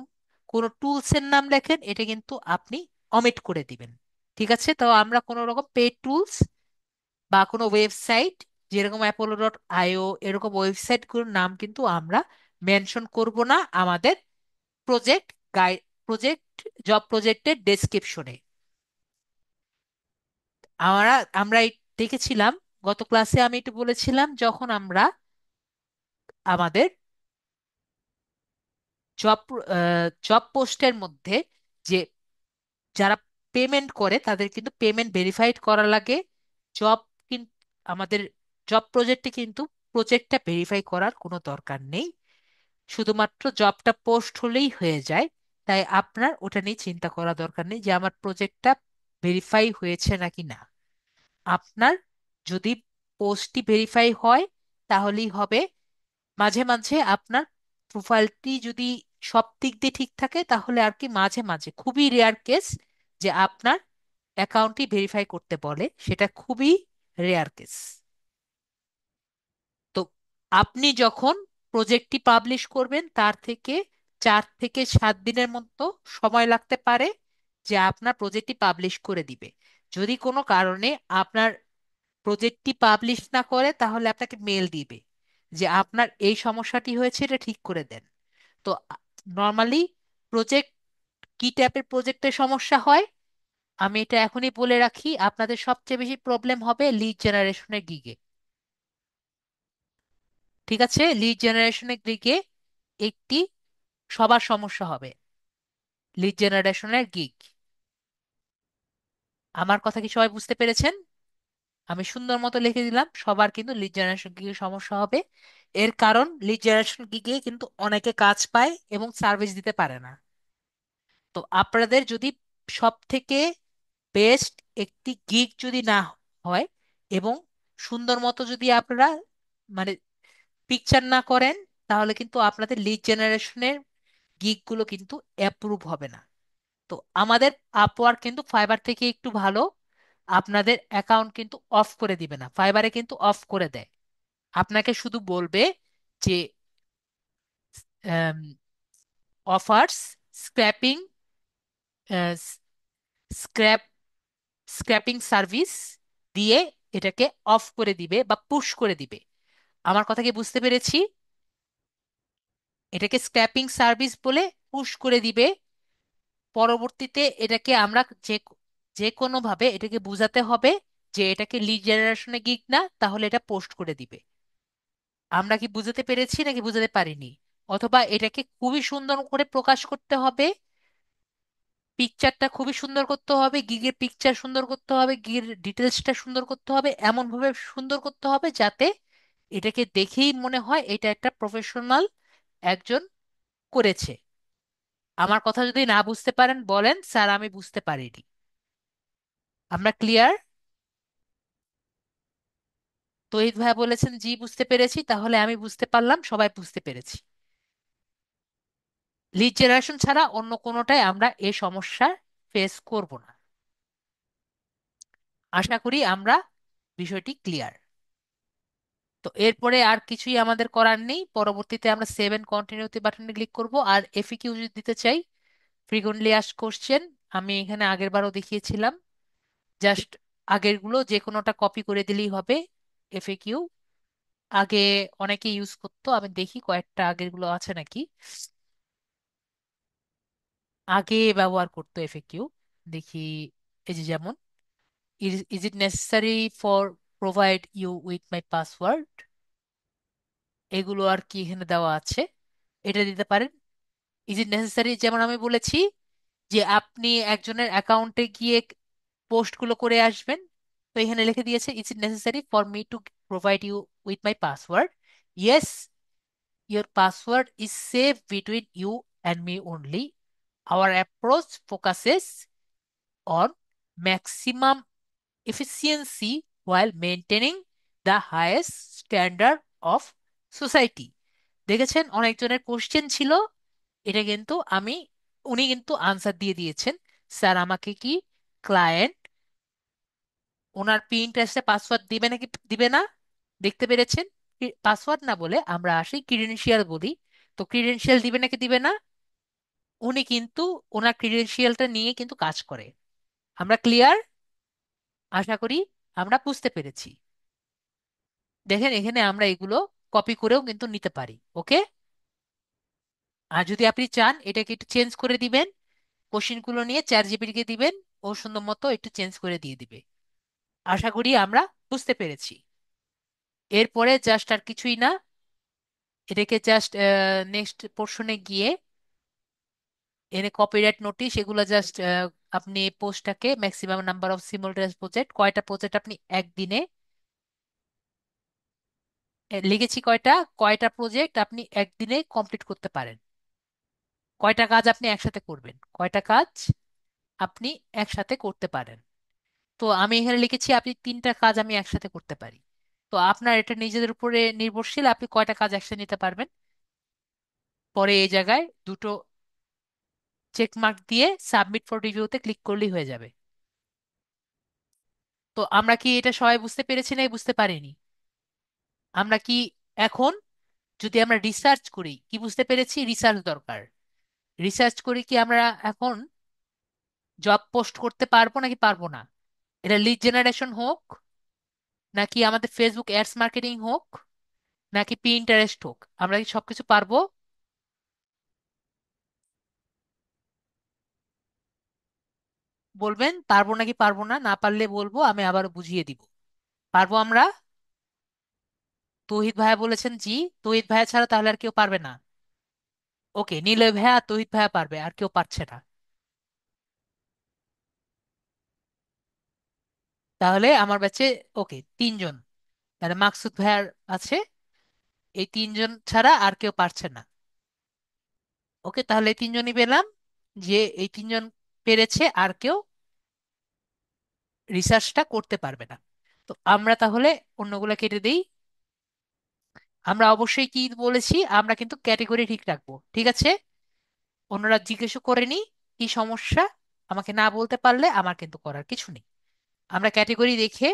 কোনো টুলসের নাম লেখেন, এটা কিন্তু আপনি অমিট করে দিবেন। ঠিক আছে, তো আমরা কোনো রকম পেড টুলস বা কোনো ওয়েবসাইট, যেরকম অ্যাপোলো.আইও এরকম ওয়েবসাইটগুলোর নাম কিন্তু আমরা মেনশন করব না আমাদের প্রজেক্ট গাইড, প্রজেক্ট জব প্রজেক্টের ডেসক্রিপশনে। আমরা আমরা দেখেছিলাম, গত ক্লাসে আমি একটু বলেছিলাম, যখন আমরা আমাদের জব জব পোস্টের মধ্যে যে যারা পেমেন্ট করে তাদের কিন্তু পেমেন্ট ভেরিফাইড করা লাগে। জব কিন্তু আমাদের জব প্রজেক্টে কিন্তু প্রজেক্টটা ভেরিফাই করার কোনো দরকার নেই, শুধুমাত্র জবটা পোস্ট হলেই হয়ে যায়। তাই আপনার ওটা নিয়ে চিন্তা করা দরকার নেই যে আমার প্রজেক্টটা ভেরিফাই হয়েছে নাকি না। আপনার যদি পোস্টটি ভেরিফাই হয় তাহলেই হবে। মাঝে মাঝে আপনার প্রোফাইলটি যদি সব দিক দিয়ে ঠিক থাকে তাহলে আর কি মাঝে মাঝে, খুবই রেয়ার কেস, যে আপনার অ্যাকাউন্টটি ভেরিফাই করতে বলে, সেটা খুবই রেয়ার কেস। তো আপনি যখন প্রজেক্টটি পাবলিশ করবেন তার থেকে 4 থেকে 7 দিনের মতো সময় লাগতে পারে যে আপনার প্রজেক্টটি পাবলিশ করে দিবে। যদি কোনো কারণে আপনার প্রজেক্টটি পাবলিশ না করে তাহলে আপনাকে মেল দিবে যে আপনার এই সমস্যাটি হয়েছে, এটা ঠিক করে দেন। তো নর্মালি প্রজেক্ট, কি টাইপের প্রজেক্টের সমস্যা হয় আমি এটা এখনই বলে রাখি, আপনাদের সবচেয়ে বেশি প্রবলেম হবে লিড জেনারেশনের গিগে। ঠিক আছে, লিড জেনারেশনের দিকে একটি সবার সমস্যা হবে, লিড জেনারেশনের গিগ। আমার কথা কি সবাই বুঝতে পেরেছেন? আমি সুন্দর মতো লিখে দিলাম, সবার কিন্তু লিড জেনারেশন গিগে সমস্যা হবে। এর কারণ লিড জেনারেশন গিগে কিন্তু অনেকে কাজ পায় এবং সার্ভিস দিতে পারে না। তো আপনাদের যদি সব থেকে বেস্ট একটি গিগ যদি না হয় এবং সুন্দর মতো যদি আপনারা মানে পিকচার না করেন, তাহলে কিন্তু আপনাদের লিড জেনারেশনের গিগগুলো কিন্তু অ্যাপ্রুভ হবে না। তো আমাদের আপওয়ার্ক কিন্তু ফাইবার থেকে একটু ভালো, আপনাদের অ্যাকাউন্ট কিন্তু অফ করে দিবে না, ফাইবারে কিন্তু অফ করে দেয়। আপনাকে শুধু বলবে যে offers scraping, scrap scraping service দিয়ে এটাকে অফ করে দিবে বা পুশ করে দিবে। আমার কথা কি বুঝতে পেরেছি? এটাকে স্ক্র্যাপিং সার্ভিস বলে পুশ করে দিবে। পরবর্তীতে এটাকে আমরা যে যে কোনো ভাবে এটাকে বোঝাতে হবে যে এটাকে লিড জেনারেশনে গিগ না, তাহলে এটা পোস্ট করে দিবে। আমরা কি বুঝাতে পেরেছি নাকি বুঝাতে পারিনি? অথবা এটাকে খুবই সুন্দর করে প্রকাশ করতে হবে, পিকচারটা খুবই সুন্দর করতে হবে, গিগের পিকচার সুন্দর করতে হবে, গিগের ডিটেলসটা সুন্দর করতে হবে, এমন ভাবে সুন্দর করতে হবে যাতে এটাকে দেখেই মনে হয় এটা একটা প্রফেশনাল একজন করেছে। আমার কথা যদি না বুঝতে পারেন বলেন, স্যার আমি বুঝতে পারিনি। আমরা ক্লিয়ার? তহিদ ভাই বলেছেন জি বুঝতে পেরেছি, তাহলে আমি বুঝতে পারলাম সবাই বুঝতে পেরেছি। লিড জেনারেশন ছাড়া অন্য কোনোটাই আমরা এ সমস্যা ফেস করব না। আশা করি আমরা বিষয়টি ক্লিয়ার। তো এরপরে আর কিছুই আমাদের করার নেই, পরবর্তীতে আমরা সেভেন কন্টিনিউতে বাটনে ক্লিক করব। আর এফএকিউ যদি দিতে চাই, ফ্রিকোয়েন্টলি আস্কড কোশ্চেন, আমি এখানে আগের বারও দেখিয়েছিলাম, জাস্ট আগেরগুলো যে কোনোটা কপি করে দিলেই হবে। এফএকিউ আগে অনেকে ইউজ করতো, আমি দেখি কয়েকটা আগের গুলো আছে নাকি, আগে ব্যবহার করতো এফএকিউ। দেখি, এই যে যেমন is it necessary for provide you with my password, এগুলো আর কি এখানে দেওয়া আছে, এটা দিতে পারেন। ইজ ইট নেসেসারি, যেমন আমি বলেছি যে আপনি একজনের অ্যাকাউন্টে গিয়ে পোস্টগুলো করে আসবেন, তো এখানে লিখে দিয়েছে is it necessary for me to provide you with my password, yes, your password is safe between you and me only. Our approach focuses on maximum efficiency while maintaining the highest standard of society. দেখেছেন অনেকজনের question ছিল, এটা কিন্তু আমি, উনি কিন্তু answer দিয়ে দিয়েছেন, স্যার আমাকে কি ক্লায়েন্ট ওনার পিন্টারেস্টে পাসওয়ার্ড দিবে নাকি দিবে না? দেখতে পেরেছেন, পাসওয়ার্ড না বলে আমরা আসি ক্রিডেন্সিয়াল বলি। তো ক্রিডেন্সিয়াল দিবে নাকি দিবে না? উনি কিন্তু ওনার ক্রিডেন্সিয়ালটা নিয়ে কিন্তু কাজ করে। আমরা ক্লিয়ার? আশা করি আমরা বুঝতে পেরেছি। দেখেন এখানে আমরা এগুলো কপি করেও কিন্তু নিতে পারি, ওকে। আর যদি আপনি চান এটাকে একটু চেঞ্জ করে দিবেন, কোশ্চেনগুলো নিয়ে চ্যাট জিপিটিকে দিবেন, ও সুন্দর মতো একটু চেঞ্জ করে দিয়ে দিবে। আশা করি আমরা বুঝতে পেরেছি। এরপরে জাস্ট আর কিছুই না, এটাকে জাস্ট নেক্সট পোর্শনে গিয়ে এনে কপিরাইট নোটিশ এগুলো জাস্ট আপনি পোস্টটাকে ম্যাক্সিমাম নাম্বার অফ সিমultaneous প্রজেক্ট, কয়টা প্রজেক্ট আপনি একদিনে লিখেছি, কয়টা কয়টা প্রজেক্ট আপনি একদিনে কমপ্লিট করতে পারেন, কয়টা কাজ আপনি একসাথে করবেন, কয়টা কাজ আপনি একসাথে করতে পারেন, তো আমি এখানে লিখেছি আপনি তিনটা কাজ আমি একসাথে করতে পারি। তো আপনার এটা নিজেদের উপরে নির্ভরশীল, আপনি কয়টা কাজ একসাথে নিতে পারবেন। পরে এই জায়গায় দুটো চেক মার্ক দিয়ে সাবমিট ফর রিভিউতে ক্লিক করলেই হয়ে যাবে। তো আমরা কি এটা সবাই বুঝতে পেরেছি না বুঝতে পারিনি? আমরা কি এখন যদি আমরা রিসার্চ করি, কি বুঝতে পেরেছি রিসার্চ দরকার? রিসার্চ করি কি আমরা এখন জব পোস্ট করতে পারবো নাকি পারবো না? এটা লিড জেনারেশন হোক, নাকি আমাদের ফেসবুক অ্যাডস মার্কেটিং হোক, নাকি পিন্টারেস্ট হোক, আমরা কি সবকিছু পারবো? বলবেন পারবো নাকি পারবো না, না পারলে বলবো, আমি আবার বুঝিয়ে দিব। পারবো আমরা? তৌহিদ ভাইয়া বলেছেন জি। তৌহিদ ভাইয়া ছাড়া তাহলে আর কেউ পারবে না? ওকে, নিলয় ভাইয়া আর তৌহিদ ভাইয়া পারবে, আর কেউ পারছে না। তাহলে আমার ব্যাচে ওকে তিনজন, তাহলে মাকসুদ ভাইয়ার আছে। এই তিনজন ছাড়া আর কেউ পারছে না। ওকে, তাহলে এই তিনজনই পেলাম, যে এই তিনজন পেরেছে, আর কেউ রিসার্চটা করতে পারবে না। তো আমরা তাহলে অন্যগুলো কেটে দিই। আমরা অবশ্যই কি বলেছি, আমরা কিন্তু ক্যাটেগরি ঠিক রাখবো, ঠিক আছে? অন্যরা জিজ্ঞেসও করেনি কি সমস্যা, আমাকে না বলতে পারলে আমার কিন্তু করার কিছু নেই। আমরা ক্যাটেগরি দেখে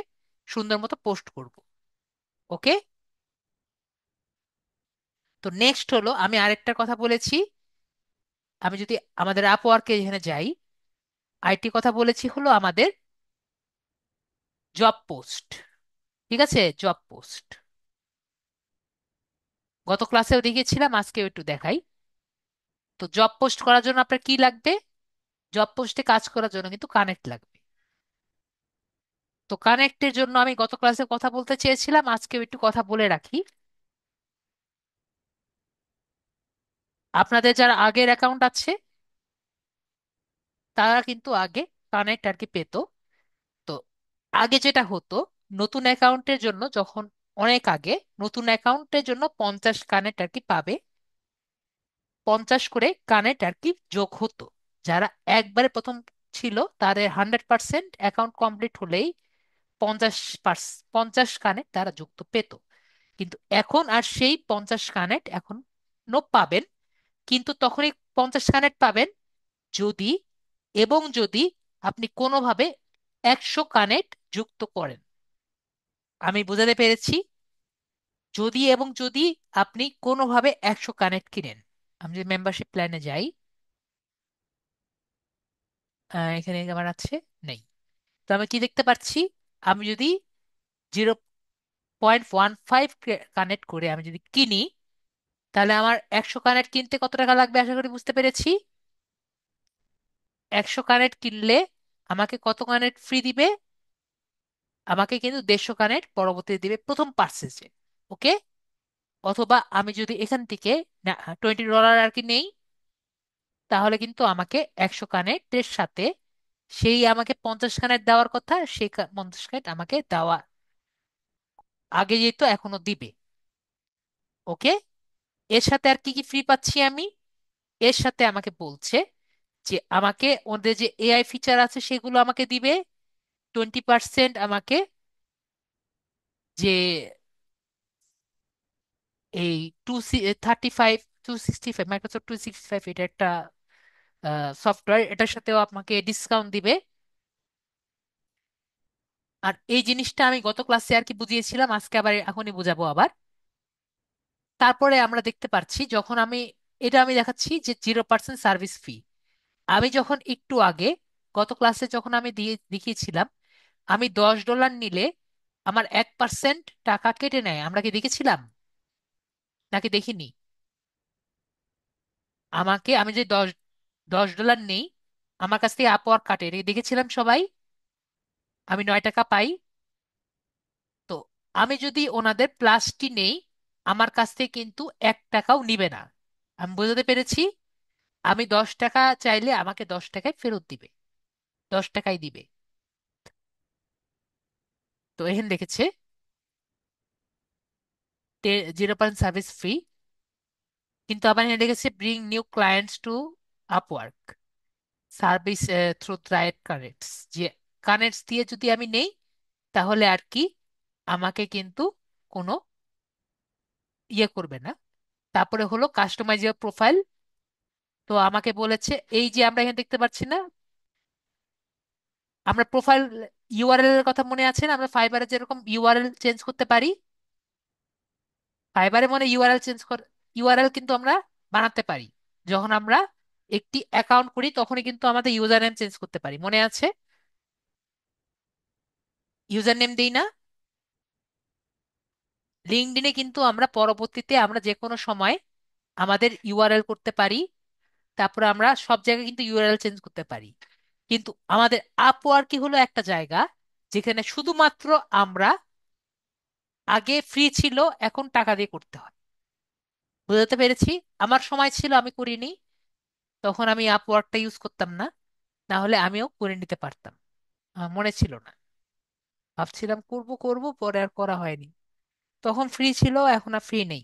সুন্দর মতো পোস্ট করব। ওকে। তো নেক্সট হলো, আমি আরেকটা কথা বলেছি, আমি যদি আমাদের আপওয়ার্কে এখানে যাই, আরেকটি কথা বলেছি হলো আমাদের জব পোস্ট। ঠিক আছে, জব পোস্ট গত ক্লাসেও দেখিয়েছিলাম, আজকেও একটু দেখাই। তো জব পোস্ট করার জন্য আপনার কি লাগবে? জব পোস্টে কাজ করার জন্য কিন্তু কানেক্ট লাগবে। তো কানেক্টের জন্য আমি গত ক্লাসে কথা বলতে চেয়েছিলাম, আজকেও একটু কথা বলে রাখি। আপনাদের যারা আগের অ্যাকাউন্ট আছে তারা কিন্তু আগে কানেক্ট আর কি পেতো। তো আগে যেটা হতো, নতুন অ্যাকাউন্টের জন্য যখন, অনেক আগে, নতুন অ্যাকাউন্টের জন্য 50 কানেক্ট আর কি পাবে, 50 করে কানেক্ট আর কি যোগ হতো। যারা একবারে প্রথম ছিল তাদের 100% অ্যাকাউন্ট কমপ্লিট হলেই 50 কানেক্ট তারা যুক্ত পেত। কিন্তু এখন আর সেই 50 কানেক্ট এখন নো পাবেন, কিন্তু তখনই 50 কানেক্ট পাবেন যদি, এবং যদি আপনি কোনোভাবে 100 কানেক্ট যুক্ত করেন। আমি বোঝাতে পেরেছি? যদি এবং যদি আপনি কোনোভাবে 100 কানেক্ট কিনেন। আমি যদি মেম্বারশিপ প্ল্যানে যাই, এখানে আমার আছে, নেই। তো আমি কি দেখতে পাচ্ছি, আমি যদি 0.15 কানেক্ট করে আমি যদি কিনি, তাহলে আমার 100 কানেক্ট কিনতে কত টাকা লাগবে আশা করি বুঝতে পেরেছি। 100 কানেক্ট কিনলে আমাকে কত কানেক্ট ফ্রি দিবে? আমাকে কিন্তু 150 কানেক্ট পরবর্তীতে দিবে প্রথম পার্সেসে। ওকে। অথবা আমি যদি এখান থেকে $20 আর কি নেই, তাহলে কিন্তু আমাকে 100 কানেক্টের সাথে সেই আমাকে 50 কানেক্ট দেওয়ার কথা, সেই 50 কানেক্ট আমাকে দেওয়া আগে যেত এখনো দিবে। ওকে। এর সাথে আর কি কি ফ্রি পাচ্ছি আমি? এর সাথে আমাকে বলছে যে আমাকে ওদের যে এআই ফিচার আছে সেগুলো আমাকে দিবে। 20% আমাকে যে এই 265 মাইক্রোসফট 265, এটা একটা সফটওয়্যার, এটার সাথেও আমাকে ডিসকাউন্ট দিবে। আর এই জিনিসটা আমি গত ক্লাসে আর কি বুঝিয়েছিলাম, আজকে আবার এখনই বুঝাবো আবার। তারপরে আমরা দেখতে পাচ্ছি যখন আমি, এটা আমি দেখাচ্ছি যে 0% সার্ভিস ফি। আমি যখন একটু আগে গত ক্লাসে যখন আমি দিয়ে দেখিয়েছিলাম, আমি $10 নিলে আমার 1% টাকা কেটে নেয়, আমরা কি দেখেছিলাম নাকি দেখিনি? আমাকে, আমি যে দশ দশ ডলার নেই, আমার কাছ থেকে আপওয়ার্ক কাটে, এটা কি দেখেছিলাম সবাই? আমি 9 টাকা পাই। তো আমি যদি ওনাদের প্লাসটি নেই, আমার কাছ থেকে কিন্তু 1 টাকাও নিবে না। আমি বোঝাতে পেরেছি? আমি 10 টাকা চাইলে আমাকে 10 টাকায় ফেরত দিবে, 10 টাকাই দিবে। তো এখানে দেখেছে 0% সার্ভিস ফ্রি, কিন্তু আবার এখানে দেখেছে bring new clients to Upwork service through tried connects. Connects দিয়ে যদি আমি নেই, তাহলে আর কি আমাকে কিন্তু কোনো ইয়ে করবে না। তারপরে হলো কাস্টমাইজ ইওর প্রোফাইল। তো আমাকে বলেছে, এই যে আমরা এখানে দেখতে পাচ্ছি না, আমরা প্রোফাইল ইউআরএল এর কথা মনে আছে না, আমরা ফাইবারে যেরকম ইউআরএল চেঞ্জ করতে পারি, ফাইবারে মনে ইউআরএল চেঞ্জ কর, ইউআরএল কিন্তু আমরা বানাতে পারি। যখন আমরা একটি অ্যাকাউন্ট করি তখনই কিন্তু আমাদের ইউজার নেম চেঞ্জ করতে পারি, মনে আছে? ইউজার নেম দিই না? লিঙ্কডইনে কিন্তু আমরা পরবর্তীতে আমরা যে কোনো সময় আমাদের ইউআরএল করতে পারি, তারপরে আমরা সব জায়গায় কিন্তু ইউআরএল চেঞ্জ করতে পারি। কিন্তু আমাদের আপওয়ার্কই হলো একটা জায়গা যেখানে শুধুমাত্র আমরা, আগে ফ্রি ছিল, এখন টাকা দিয়ে করতে হয়। বুঝতে পেরেছি? আমার সময় ছিল আমি করিনি, তখন আমি আপওয়ার্কটা ইউজ করতাম না, না হলে আমিও করে নিতে পারতাম। আমার মনে ছিল না, ভাবছিলাম করব করব, পরে আর করা হয়নি। তখন ফ্রি ছিল, এখন আর ফ্রি নেই।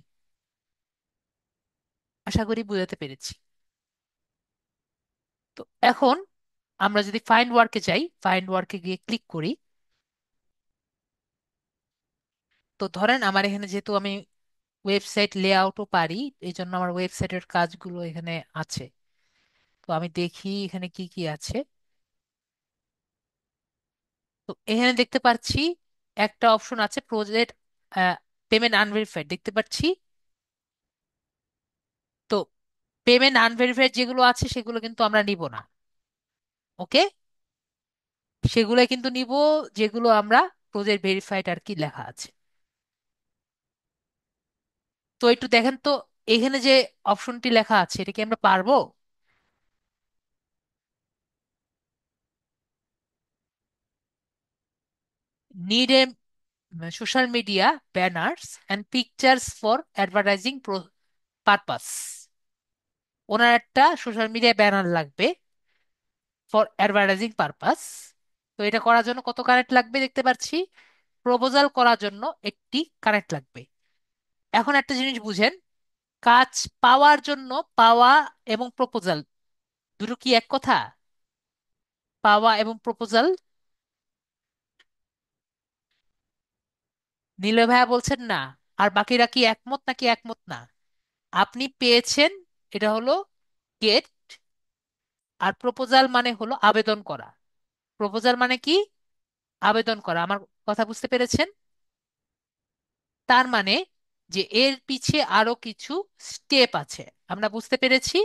আশা করি বুঝাতে পেরেছি। তো এখন আমরা যদি ফাইন্ড ওয়ার্কে যাই, ফাইন্ড ওয়ার্কে গিয়ে ক্লিক করি, তো ধরেন আমার এখানে যেহেতু আমি ওয়েবসাইট লেআউটও পারি, এই জন্য আমার ওয়েবসাইটের কাজগুলো এখানে আছে। তো আমি দেখি এখানে কি কি আছে। তো এখানে দেখতে পাচ্ছি একটা অপশন আছে প্রজেক্ট পেমেন্ট আনভেরিফাইড, দেখতে পাচ্ছি। তো পেমেন্ট আনভেরিফাইড যেগুলো আছে সেগুলো কিন্তু আমরা নিব না। ওকে, সেগুলো কিন্তু নিব যেগুলো আমরা প্রজেক্ট ভেরিফাইড আর কি লেখা আছে। তো একটু দেখেন তো, এখানে যে অপশনটি লেখা আছে এটা কি আমরা পারবো? Need a social media banners and pictures for advertising purpose. ওনার একটা সোশ্যাল মিডিয়া ব্যানার লাগবে ফর অ্যাডভার্টাইজিং পারপাস। তো এটা করার জন্য কত কারেন্ট লাগবে দেখতে পাচ্ছি, প্রপোজাল করার জন্য একটি কারেন্ট লাগবে। এখন একটা জিনিস বুঝেন, কাজ পাওয়ার জন্য পাওয়া এবং প্রপোজাল দুটো কি এক কথা? পাওয়া এবং প্রপোজাল। নীলয় ভাইয়া বলছেন না, আর বাকিরা কি একমত নাকি একমত না? আপনি পেয়েছেন, এটা হলো গেট, আর প্রপোজাল মানে হলো আবেদন করা। প্রপোজাল মানে কি? আবেদন করা। আমার কথা বুঝতে পেরেছেন? তার মানে যে এর পিছে আরো কিছু স্টেপ আছে। আমরা বুঝতে পেরেছি?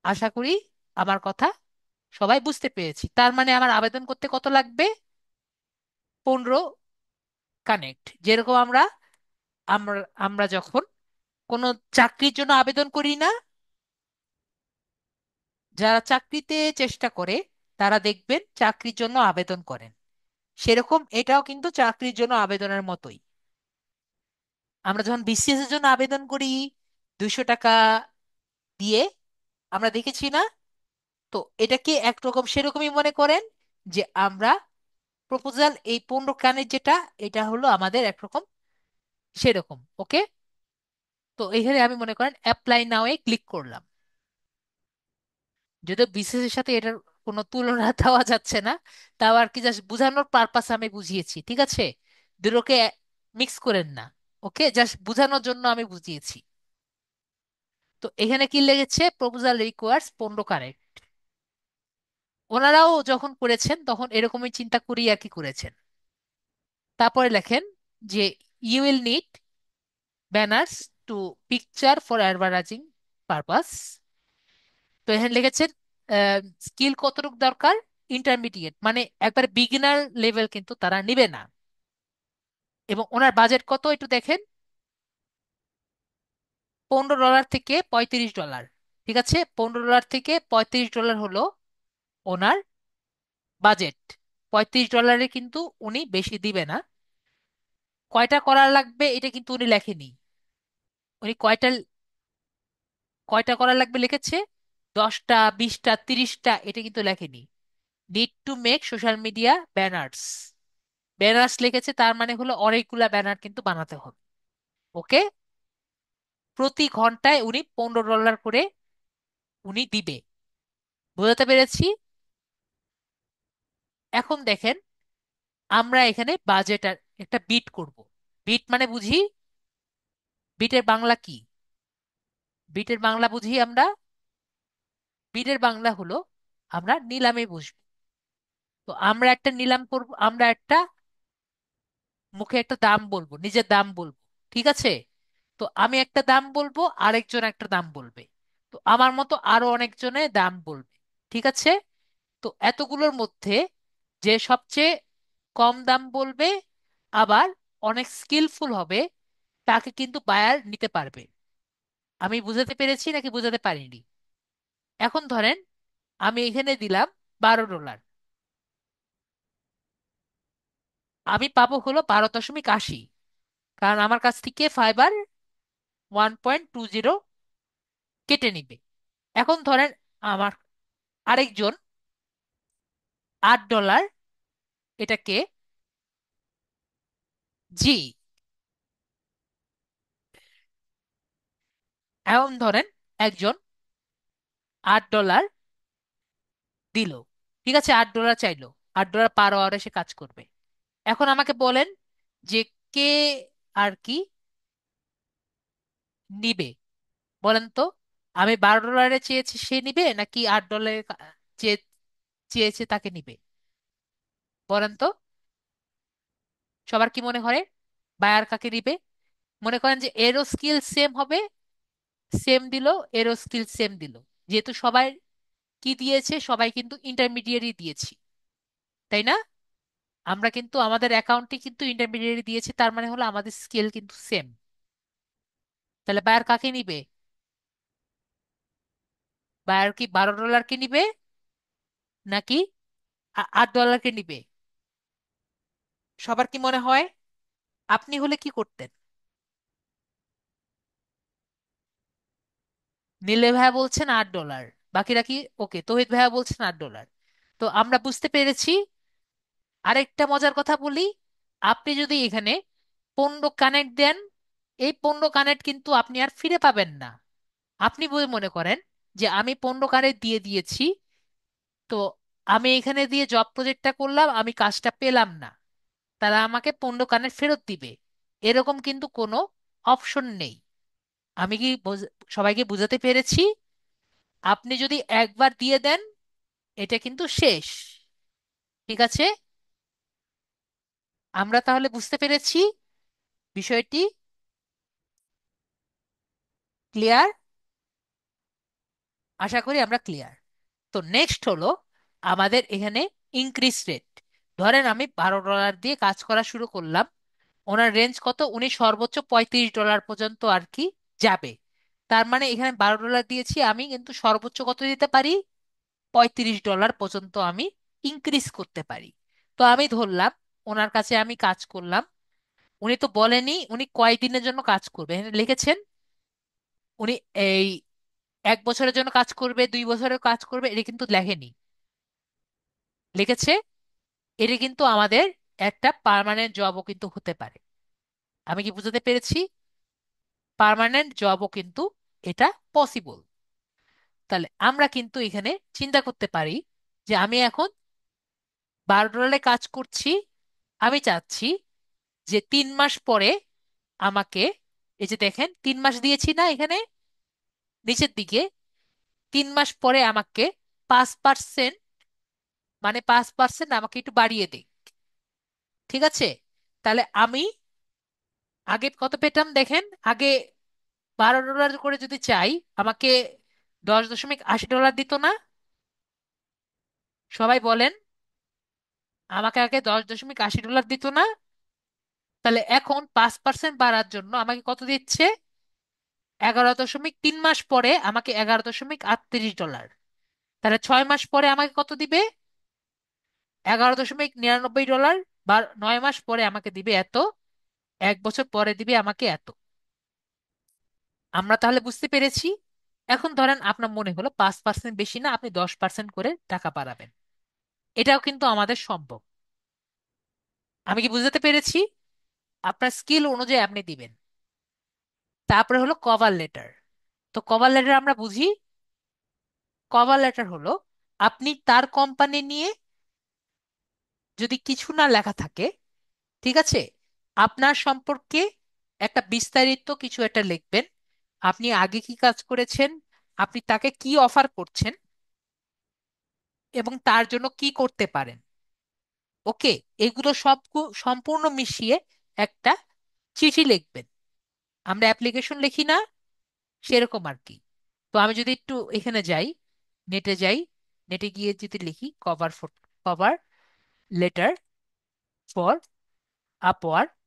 আশা করি আমার কথা সবাই বুঝতে পেরেছি। তার মানে আমার আবেদন করতে কত লাগবে? 15 কানেক্ট। যেরকম আমরা আমরা আমরা যখন কোনো চাকরির জন্য আবেদন করি না, যারা চাকরিতে চেষ্টা করে তারা দেখবেন চাকরির জন্য আবেদন করেন, সেরকম এটাও কিন্তু চাকরির জন্য আবেদনের মতোই। আমরা যখন বিসিএস এর জন্য আবেদন করি 200 টাকা দিয়ে, আমরা দেখেছি না? তো এটাকে একরকম সেরকমই মনে করেন, যে আমরা প্রপোজাল এই 15 কানের যেটা, এটা হলো আমাদের একরকম সেরকম। ওকে, তো এখানে আমি মনে করেন অ্যাপ্লাই নাও এ ক্লিক করলাম। যদিও বিসিএস এর সাথে এটার কোনো তুলনা দেওয়া যাচ্ছে না, তাও আর কি জাস্ট বোঝানোর পারপাস আমি বুঝিয়েছি, ঠিক আছে? দুটোকে মিক্স করেন না। ওকে, জাস্ট বোঝানোর জন্য আমি বুঝিয়েছি। তো এখানে কি লেগেছে? Proposal requires 15 correct. ওনারাও যখন করেছেন তখন এরকমই চিন্তা করি আর কি করেছেন। তারপরে লেখেন যে you will need banners to picture for advertising purpose. তো এখানে লিখেছেন স্কিল কতটুকু দরকার, ইন্টারমিডিয়েট, মানে একবারে বিগিনার লেভেল কিন্তু তারা নিবে না। এবং ওনার বাজেট কত একটু দেখেন, $15 থেকে $35। ঠিক আছে, $15 থেকে $35 হলো ওনার বাজেট। $35 কিন্তু উনি বেশি দিবে না। কয়টা করার লাগবে এটা কিন্তু উনি লেখেনি। উনি কয়টা কয়টা করার লাগবে লিখেছে, 10টা, 20টা, 30টা, এটা কিন্তু লেখেনি। Need to make social media banners, banners লিখেছে, তার মানে হলো অনেকগুলা ব্যানার কিন্তু বানাতে হবে। ওকে, প্রতি ঘন্টায় উনি $15 করে উনি দিবে। বোঝাতে পেরেছি? এখন দেখেন, আমরা এখানে বাজেট একটা বিট করব। বিট মানে বুঝি, বিটের বাংলা কি? বিটের বাংলা বুঝি আমরা, বিটের বাংলা হলো আমরা নিলামে বসবো। তো আমরা একটা নিলাম করব, আমরা একটা মুখে একটা দাম বলবো, নিজের দাম বলবো। ঠিক আছে? তো আমি একটা দাম বলবো, আরেকজন একটা দাম বলবে। তো আমার মতো আরো অনেকজনে দাম বলবে। ঠিক আছে? তো এতগুলোর মধ্যে যে সবচেয়ে কম দাম বলবে, আবার অনেক স্কিলফুল হবে, তাকে কিন্তু বায়ার নিতে পারবে। আমি বুঝাতে পেরেছি নাকি বুঝাতে পারিনি? এখন ধরেন আমি এখানে দিলাম $12, আমি পাবো হলো 12.80, কারণ আমার কাছ থেকে ফাইবার 1.20 কেটে নিবে। এখন ধরেন আমার আরেকজন $8 এটাকে, জি, এখন ধরেন একজন $8 দিল। ঠিক আছে, $8 চাইলো, $8 পার আওয়ারে সে কাজ করবে। এখন আমাকে বলেন যে কে আর কি নিবে, বলেন তো। আমি $12 চেয়েছি সে নিবে, নাকি $8 চেয়ে চেয়েছে তাকে নিবে? বলেন তো, সবার কি মনে হয় বায়ার কাকে নিবে? মনে করেন যে এরও স্কিল সেম হবে, সেম দিল, এরও স্কিল সেম দিল। যেহেতু সবাই কি দিয়েছে, সবাই কিন্তু ইন্টারমিডিয়েটই দিয়েছি, তাই না? আমরা কিন্তু আমাদের অ্যাকাউন্টে কিন্তু ইন্টারমিডিয়েট দিয়েছি, তার মানে হলো আমাদের স্কেল কিন্তু সেম। তাহলে বায়ার কাকে নিবে? বায়ার কি $12 কে নিবে, নাকি $8 নিবে? সবার কি মনে হয়? আপনি হলে কি করতেন? নীলে ভাইয়া বলছেন $8, বাকিরা কি? ওকে, তৌহিদ ভাইয়া বলছেন $8। তো আমরা বুঝতে পেরেছি। আরেকটা মজার কথা বলি, আপনি যদি এখানে 15 কানেক্ট দেন, এই 15 কানেক্ট কিন্তু আপনি আর ফিরে পাবেন না। আপনি বলে মনে করেন যে আমি 15 কানেক্ট দিয়ে দিয়েছি, তো আমি এখানে দিয়ে জব প্রজেক্টটা করলাম, আমি কাজটা পেলাম না, তারা আমাকে 15 কানেক্ট ফেরত দিবে, এরকম কিন্তু কোনো অপশন নেই। আমি কি সবাইকে বুঝাতে পেরেছি? আপনি যদি একবার দিয়ে দেন, এটা কিন্তু শেষ। ঠিক আছে? আমরা তাহলে বুঝতে পেরেছি বিষয়টি। ক্লিয়ার? আশা করি আমরা ক্লিয়ার। তো নেক্সট হলো আমাদের এখানে ইনক্রিজ রেট। ধরেন আমি $12 দিয়ে কাজ করা শুরু করলাম। ওনার রেঞ্জ কত? উনি সর্বোচ্চ $35 পর্যন্ত আর কি যাবে। তার মানে এখানে $12 দিয়েছি, আমি কিন্তু সর্বোচ্চ কত দিতে পারি? $35 পর্যন্ত আমি ইনক্রিজ করতে পারি। তো আমি ধরলাম ওনার কাছে আমি কাজ করলাম। উনি তো বলেনি উনি কয়দিনের জন্য কাজ করবে, এখানে লিখেছেন উনি এই 1 বছরের জন্য কাজ করবে, 2 বছরের কাজ করবে, এটা কিন্তু লেখেনি। লিখেছে এটা কিন্তু আমাদের একটা পার্মানেন্ট জবও কিন্তু হতে পারে। আমি কি বুঝাতে পেরেছি? পার্মানেন্ট জবও কিন্তু এটা পসিবল। তাহলে আমরা কিন্তু এখানে চিন্তা করতে পারি যে আমি এখন $12 কাজ করছি, আমি চাচ্ছি যে 3 মাস পরে আমাকে, এই যে দেখেন 3 মাস দিয়েছি না এখানে নিচের দিকে, 3 মাস পরে আমাকে 5%, মানে 5% আমাকে একটু বাড়িয়ে দিই। ঠিক আছে? তাহলে আমি আগে কত পেতাম দেখেন, আগে $12 করে যদি চাই, আমাকে $10.80 দিত না? সবাই বলেন, আমাকে আগে $10.80 দিত না? তাহলে এখন 5% বাড়ার জন্য আমাকে কত দিচ্ছে? 11.3 মাস পরে আমাকে $11.38। তাহলে 6 মাস পরে আমাকে কত দিবে? $11.99। বা 9 মাস পরে আমাকে দিবে এত, 1 বছর পরে দিবে আমাকে এত। আমরা তাহলে বুঝতে পেরেছি। এখন ধরেন আপনার মনে হলো 5% বেশি না, আপনি 10% করে টাকা বাড়াবেন, এটাও কিন্তু আমাদের সম্ভব। আমি কি বুঝাতে পেরেছি? আপনার স্কিল অনুযায়ী আপনি দিবেন। তারপরে হলো কভার লেটার। তো কভার লেটার আমরা বুঝি, কভার লেটার হলো আপনি তার কোম্পানি নিয়ে যদি কিছু না লেখা থাকে, ঠিক আছে, আপনার সম্পর্কে একটা বিস্তারিত কিছু একটা লিখবেন। আপনি আগে কি কাজ করেছেন, আপনি তাকে কি অফার করছেন, এবং তার জন্য কি করতে পারেন। ওকে, এগুলো সব সম্পূর্ণ মিশিয়ে একটা চিঠি লিখবেন। আমরা অ্যাপ্লিকেশন লিখি না, সেরকম আর কি। তো আমি যদি একটু এখানে যাই, নেটে যাই, নেটে গিয়ে যদি লিখি কভার লেটার ফর আপওয়ার্ক,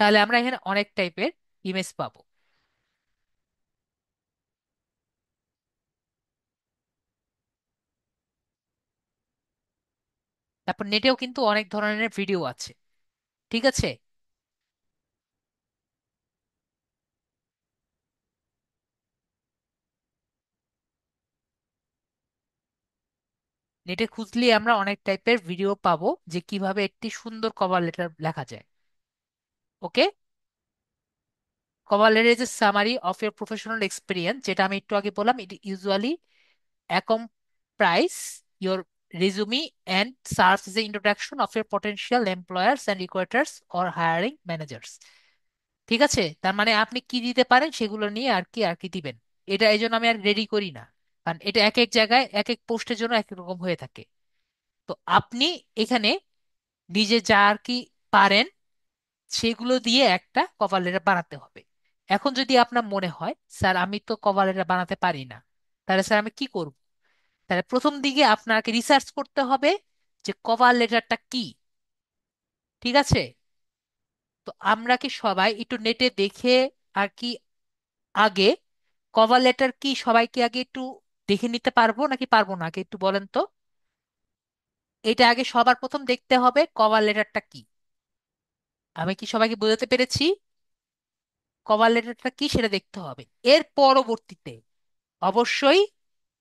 তাহলে আমরা এখানে অনেক টাইপের ইমেজ পাবো। তারপর নেটেও কিন্তু অনেক ধরনের ভিডিও আছে, ঠিক আছে। নেটে খুঁজলে আমরা অনেক টাইপের ভিডিও পাবো যে কিভাবে একটি সুন্দর কভার লেটার লেখা যায়। Okay, cover letter is a summary of your professional experience, যেটা আমি একটু আগে বললাম। It usually comprise your resume and serves as an introduction of your potential employers and recruiters or hiring managers। ঠিক আছে, তার মানে আপনি কি দিতে পারেন সেগুলো নিয়ে আর কি দিবেন। এটা এই জন্য আমি আর রেডি করি না, কারণ এটা এক এক জায়গায় এক এক পোস্টের জন্য এক এক রকম হয়ে থাকে। তো আপনি এখানে নিজে যা আর কি পারেন সেগুলো দিয়ে একটা কভার লেটার বানাতে হবে। এখন যদি আপনার মনে হয় স্যার আমি তো কভার লেটার বানাতে পারি না, তাহলে স্যার আমি কি করব? তাহলে প্রথম দিকে আপনাকে রিসার্চ করতে হবে যে কভার লেটারটা কি। ঠিক আছে, তো আমরা কি সবাই একটু নেটে দেখে আর কি আগে কভার লেটার কি সবাইকে আগে একটু দেখে নিতে পারবো নাকি পারবো না, আগে একটু বলেন তো। এটা আগে সবার প্রথম দেখতে হবে কভার লেটারটা কি। আমি কি সবাইকে বোঝাতে পেরেছি? কভার লেটারটা কি সেটা দেখতে হবে। এর পরবর্তীতে অবশ্যই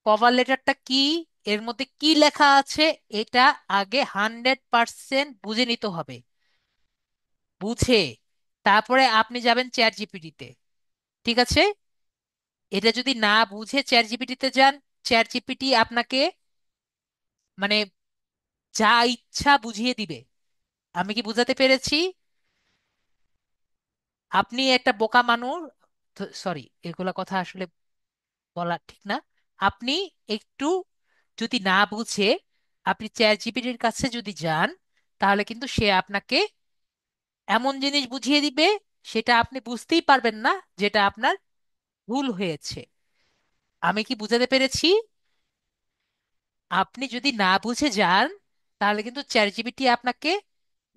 কভার লেটারটা কি, এর মধ্যে কি লেখা আছে, এটা আগে 100% বুঝে নিতে হবে। বুঝে তারপরে আপনি যাবেন চ্যাট জিপিটিতে। ঠিক আছে, এটা যদি না বুঝে চ্যাট জিপিটিতে যান, চ্যাট জিপিটি আপনাকে মানে যা ইচ্ছা বুঝিয়ে দিবে। আমি কি বুঝাতে পেরেছি? আপনি একটা বোকা মানুষ, সরি এগুলা কথা আসলে বলা ঠিক না। আপনি একটু যদি না বুঝে আপনি চ্যাট জিপিটির কাছে যদি যান, তাহলে কিন্তু সে আপনাকে এমন জিনিস বুঝিয়ে দিবে সেটা আপনি বুঝতেই পারবেন না, যেটা আপনার ভুল হয়েছে। আমি কি বুঝাতে পেরেছি? আপনি যদি না বুঝে যান, তাহলে কিন্তু চ্যাট জিপিটি আপনাকে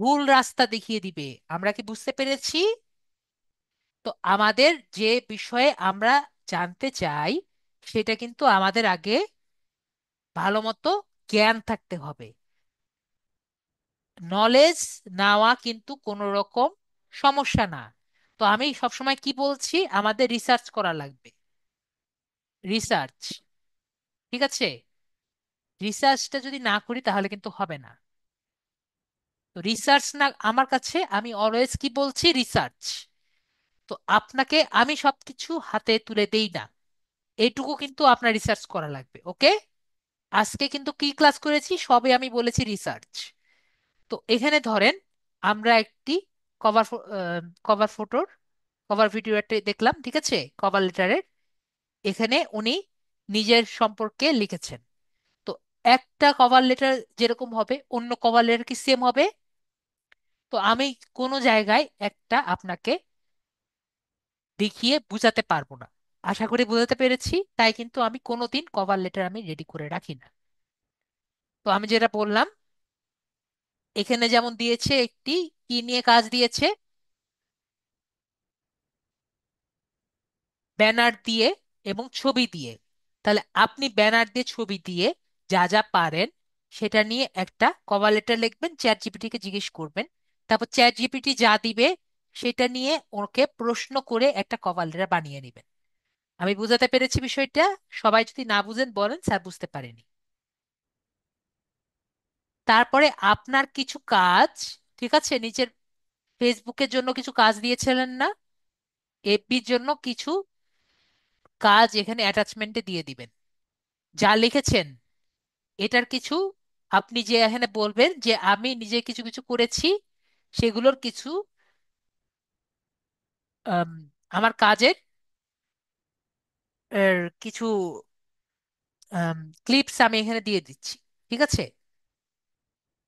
ভুল রাস্তা দেখিয়ে দিবে। আমরা কি বুঝতে পেরেছি? তো আমাদের যে বিষয়ে আমরা জানতে চাই সেটা কিন্তু আমাদের আগে ভালো মতো জ্ঞান থাকতে হবে। নলেজ নেওয়া কিন্তু কোনো রকম সমস্যা না। তো আমি সবসময় কি বলছি, আমাদের রিসার্চ করা লাগবে। রিসার্চ, ঠিক আছে। রিসার্চটা যদি না করি তাহলে কিন্তু হবে না। তো রিসার্চ না, আমার কাছে আমি অলওয়েজ কি বলছি, রিসার্চ। তো আপনাকে আমি সবকিছু হাতে তুলে দেই না, এইটুকু কিন্তু আপনার রিসার্চ করা লাগবে। ওকে, আজকে কিন্তু কি ক্লাস করেছি, সবে আমি বলেছি রিসার্চ। তো এখানে ধরেন আমরা একটি কভার কভার ফটোর কভার ভিডিও একটা দেখলাম, ঠিক আছে, কভার লেটারের। এখানে উনি নিজের সম্পর্কে লিখেছেন। তো একটা কভার লেটার যেরকম হবে অন্য কভার লেটার কি সেম হবে? তো আমি কোনো জায়গায় একটা আপনাকে দেখিয়ে বুঝাতে পারবো না। আশা করি বুঝাতে পেরেছি, তাই কিন্তু আমি কোনোদিন কভার লেটার আমি রেডি করে রাখি না। তো আমি যেটা বললাম, এখানে যেমন দিয়েছে একটি কি নিয়ে কাজ দিয়েছে, ব্যানার দিয়ে এবং ছবি দিয়ে। তাহলে আপনি ব্যানার দিয়ে ছবি দিয়ে যা যা পারেন সেটা নিয়ে একটা কভার লেটার লিখবেন, চ্যাট জিপিটিকে জিজ্ঞেস করবেন। তারপর চ্যাট জিপিটি যা দিবে সেটা নিয়ে ওকে প্রশ্ন করে একটা কভার লেটার বানিয়ে নেবেন। আমি বুঝাতে পেরেছি বিষয়টা? সবাই যদি না বুঝেন বলেন স্যার বুঝতে পারেনি। তারপরে আপনার কিছু কাজ, ঠিক আছে, নিচের ফেসবুকের জন্য কিছু কাজ দিয়েছিলেন না, এফবির জন্য কিছু কাজ এখানে অ্যাটাচমেন্টে দিয়ে দিবেন। যা লিখেছেন এটার কিছু আপনি যে এখানে বলবেন যে আমি নিজে কিছু কিছু করেছি, সেগুলোর কিছু আম, আমার কাজের কিছু ক্লিপস আমি এখানে দিয়ে দিচ্ছি। ঠিক আছে?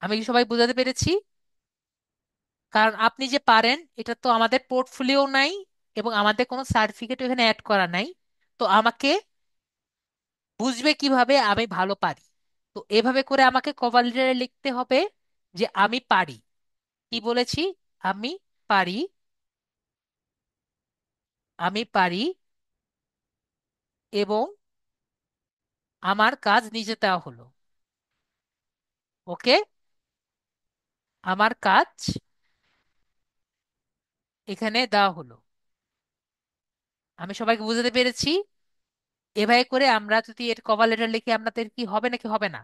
আমি কি সবাই বোঝাতে পেরেছি? কারণ আপনি যে পারেন এটা তো আমাদের পোর্টফোলিও নাই, এবং আমাদের কোনো সার্টিফিকেট এখানে অ্যাড করা নাই। তো আমাকে বুঝবে কিভাবে আমি ভালো পারি? তো এভাবে করে আমাকে কভার লেটারে লিখতে হবে যে আমি পারি। কি বলেছি? আমি পারি। আমি পারি এবং আমার কাজ নিজে দেওয়া হলো। ওকে? আমার কাজ এখানে দেওয়া হলো। আমি সবাইকে বুঝাতে পেরেছি? এভাবে করে আমরা যদি এর কভার লেটার লিখি, আপনাদের কি হবে নাকি হবে না?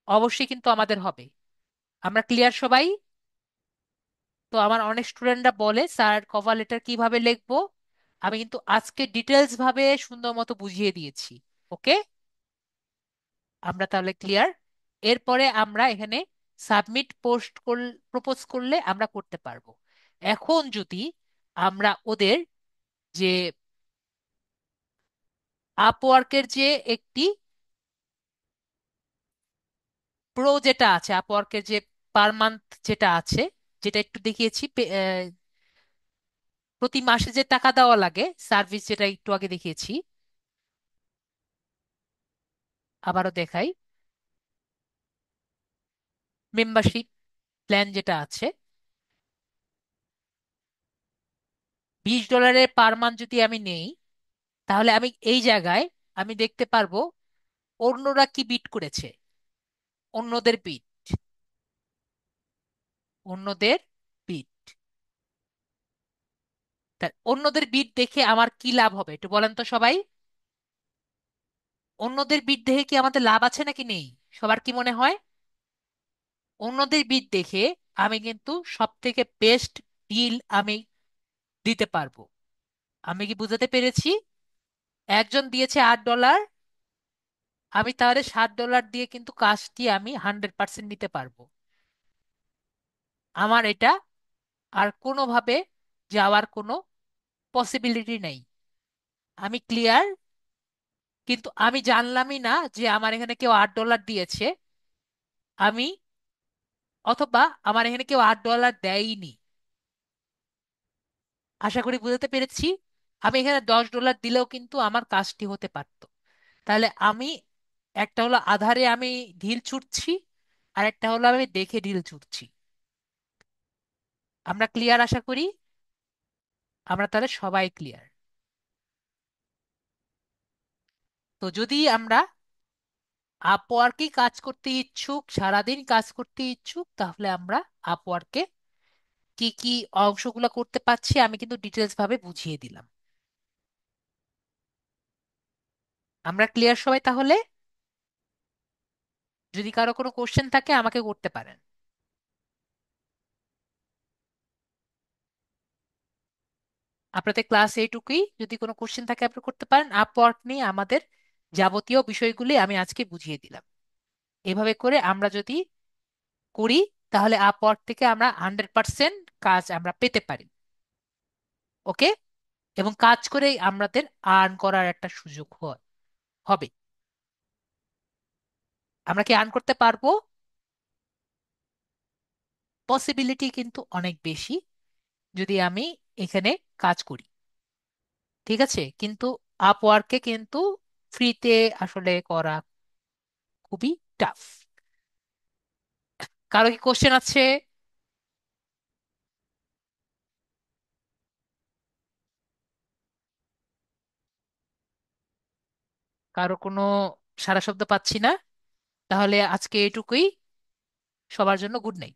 অবশ্যই কিন্তু আমাদের হবে। আমরা ক্লিয়ার সবাই? তো আমার অনেক স্টুডেন্টরা বলে, স্যার কভার লেটার কিভাবে লিখবো? আমি কিন্তু আজকে ডিটেলস ভাবে সুন্দর মতো বুঝিয়ে দিয়েছি। ওকে? আমরা তাহলে ক্লিয়ার। এরপরে আমরা এখানে সাবমিট পোস্ট প্রপোজ করলে আমরা করতে পারবো। এখন যদি আমরা ওদের যে আপওয়ার্কের যে একটি প্রো যেটা আছে, আপওয়ার্কের যে পার মান্থ যেটা আছে, যেটা একটু দেখিয়েছি, প্রতি মাসে যে টাকা দেওয়া লাগে সার্ভিস, যেটা একটু আগে দেখিয়েছি, আবারও দেখাই। মেম্বারশিপ প্ল্যান যেটা আছে, $20 পার মান্থ যদি আমি নেই, তাহলে আমি এই জায়গায় আমি দেখতে পারবো অন্যরা কি বিট করেছে। অন্যদের বিট, অন্যদের বিট। তা অন্যদের বিট দেখে আমার কি লাভ হবে একটু বলেন তো সবাই? অন্যদের বিট দেখে কি আমাদের লাভ আছে নাকি নেই? সবার কি মনে হয়? অন্যদের বিট দেখে আমি কিন্তু সব থেকে বেস্ট ডিল আমি দিতে পারবো। আমি কি বুঝাতে পেরেছি? একজন দিয়েছে $8, আমি তাহলে $7 দিয়ে কিন্তু কাজটি আমি 100% নিতে পারবো। আমার এটা আর কোনোভাবে যাওয়ার কোনো পসিবিলিটি নেই। আমি ক্লিয়ার? কিন্তু আমি জানলামই না যে আমার এখানে কেউ $8 দিয়েছে, আমি, অথবা আমার এখানে কেউ $8 দেয়নি। আশা করি বুঝতে পেরেছি। আমি এখানে $10 দিলেও কিন্তু আমার কাজটি হতে পারতো। তাহলে আমি, একটা হলো আধারে আমি ঢিল ছুটছি, আর একটা হলো আমি দেখে ঢিল ছুটছি। আমরা ক্লিয়ার আশা করি? আমরা তাহলে সবাই ক্লিয়ার। তো যদি আমরা আপওয়ার্কে কাজ করতে ইচ্ছুক, সারাদিন কাজ করতে ইচ্ছুক, তাহলে আমরা আপওয়ার্কে কি কি অংশগুলো করতে পারছি আমি কিন্তু ডিটেলস ভাবে বুঝিয়ে দিলাম। আমরা ক্লিয়ার সবাই তাহলে? যদি কারো কোনো কোশ্চেন থাকে আমাকে করতে পারেন। আপনাদের ক্লাস এইটুকুই, যদি কোনো কোশ্চেন থাকে আপনি করতে পারেন। আপওয়ার্ক নিয়ে আমাদের যাবতীয় বিষয়গুলি আমি আজকে বুঝিয়ে দিলাম। এভাবে করে আমরা যদি করি, তাহলে আপওয়ার্ক থেকে আমরা 100% কাজ আমরা পেতে পারি। ওকে? এবং কাজ করেই আমাদের আর্ন করার একটা সুযোগ হবে। আমরা কি আর্ন করতে পারবো? পসিবিলিটি কিন্তু অনেক বেশি যদি আমি এখানে কাজ করি। ঠিক আছে? কিন্তু আপওয়ার্কে কিন্তু ফ্রিতে আসলে করা খুবই টাফ। কারো কি কোশ্চেন আছে? কারো কোনো সাড়া শব্দ পাচ্ছি না। তাহলে আজকে এটুকুই। সবার জন্য গুড নাইট।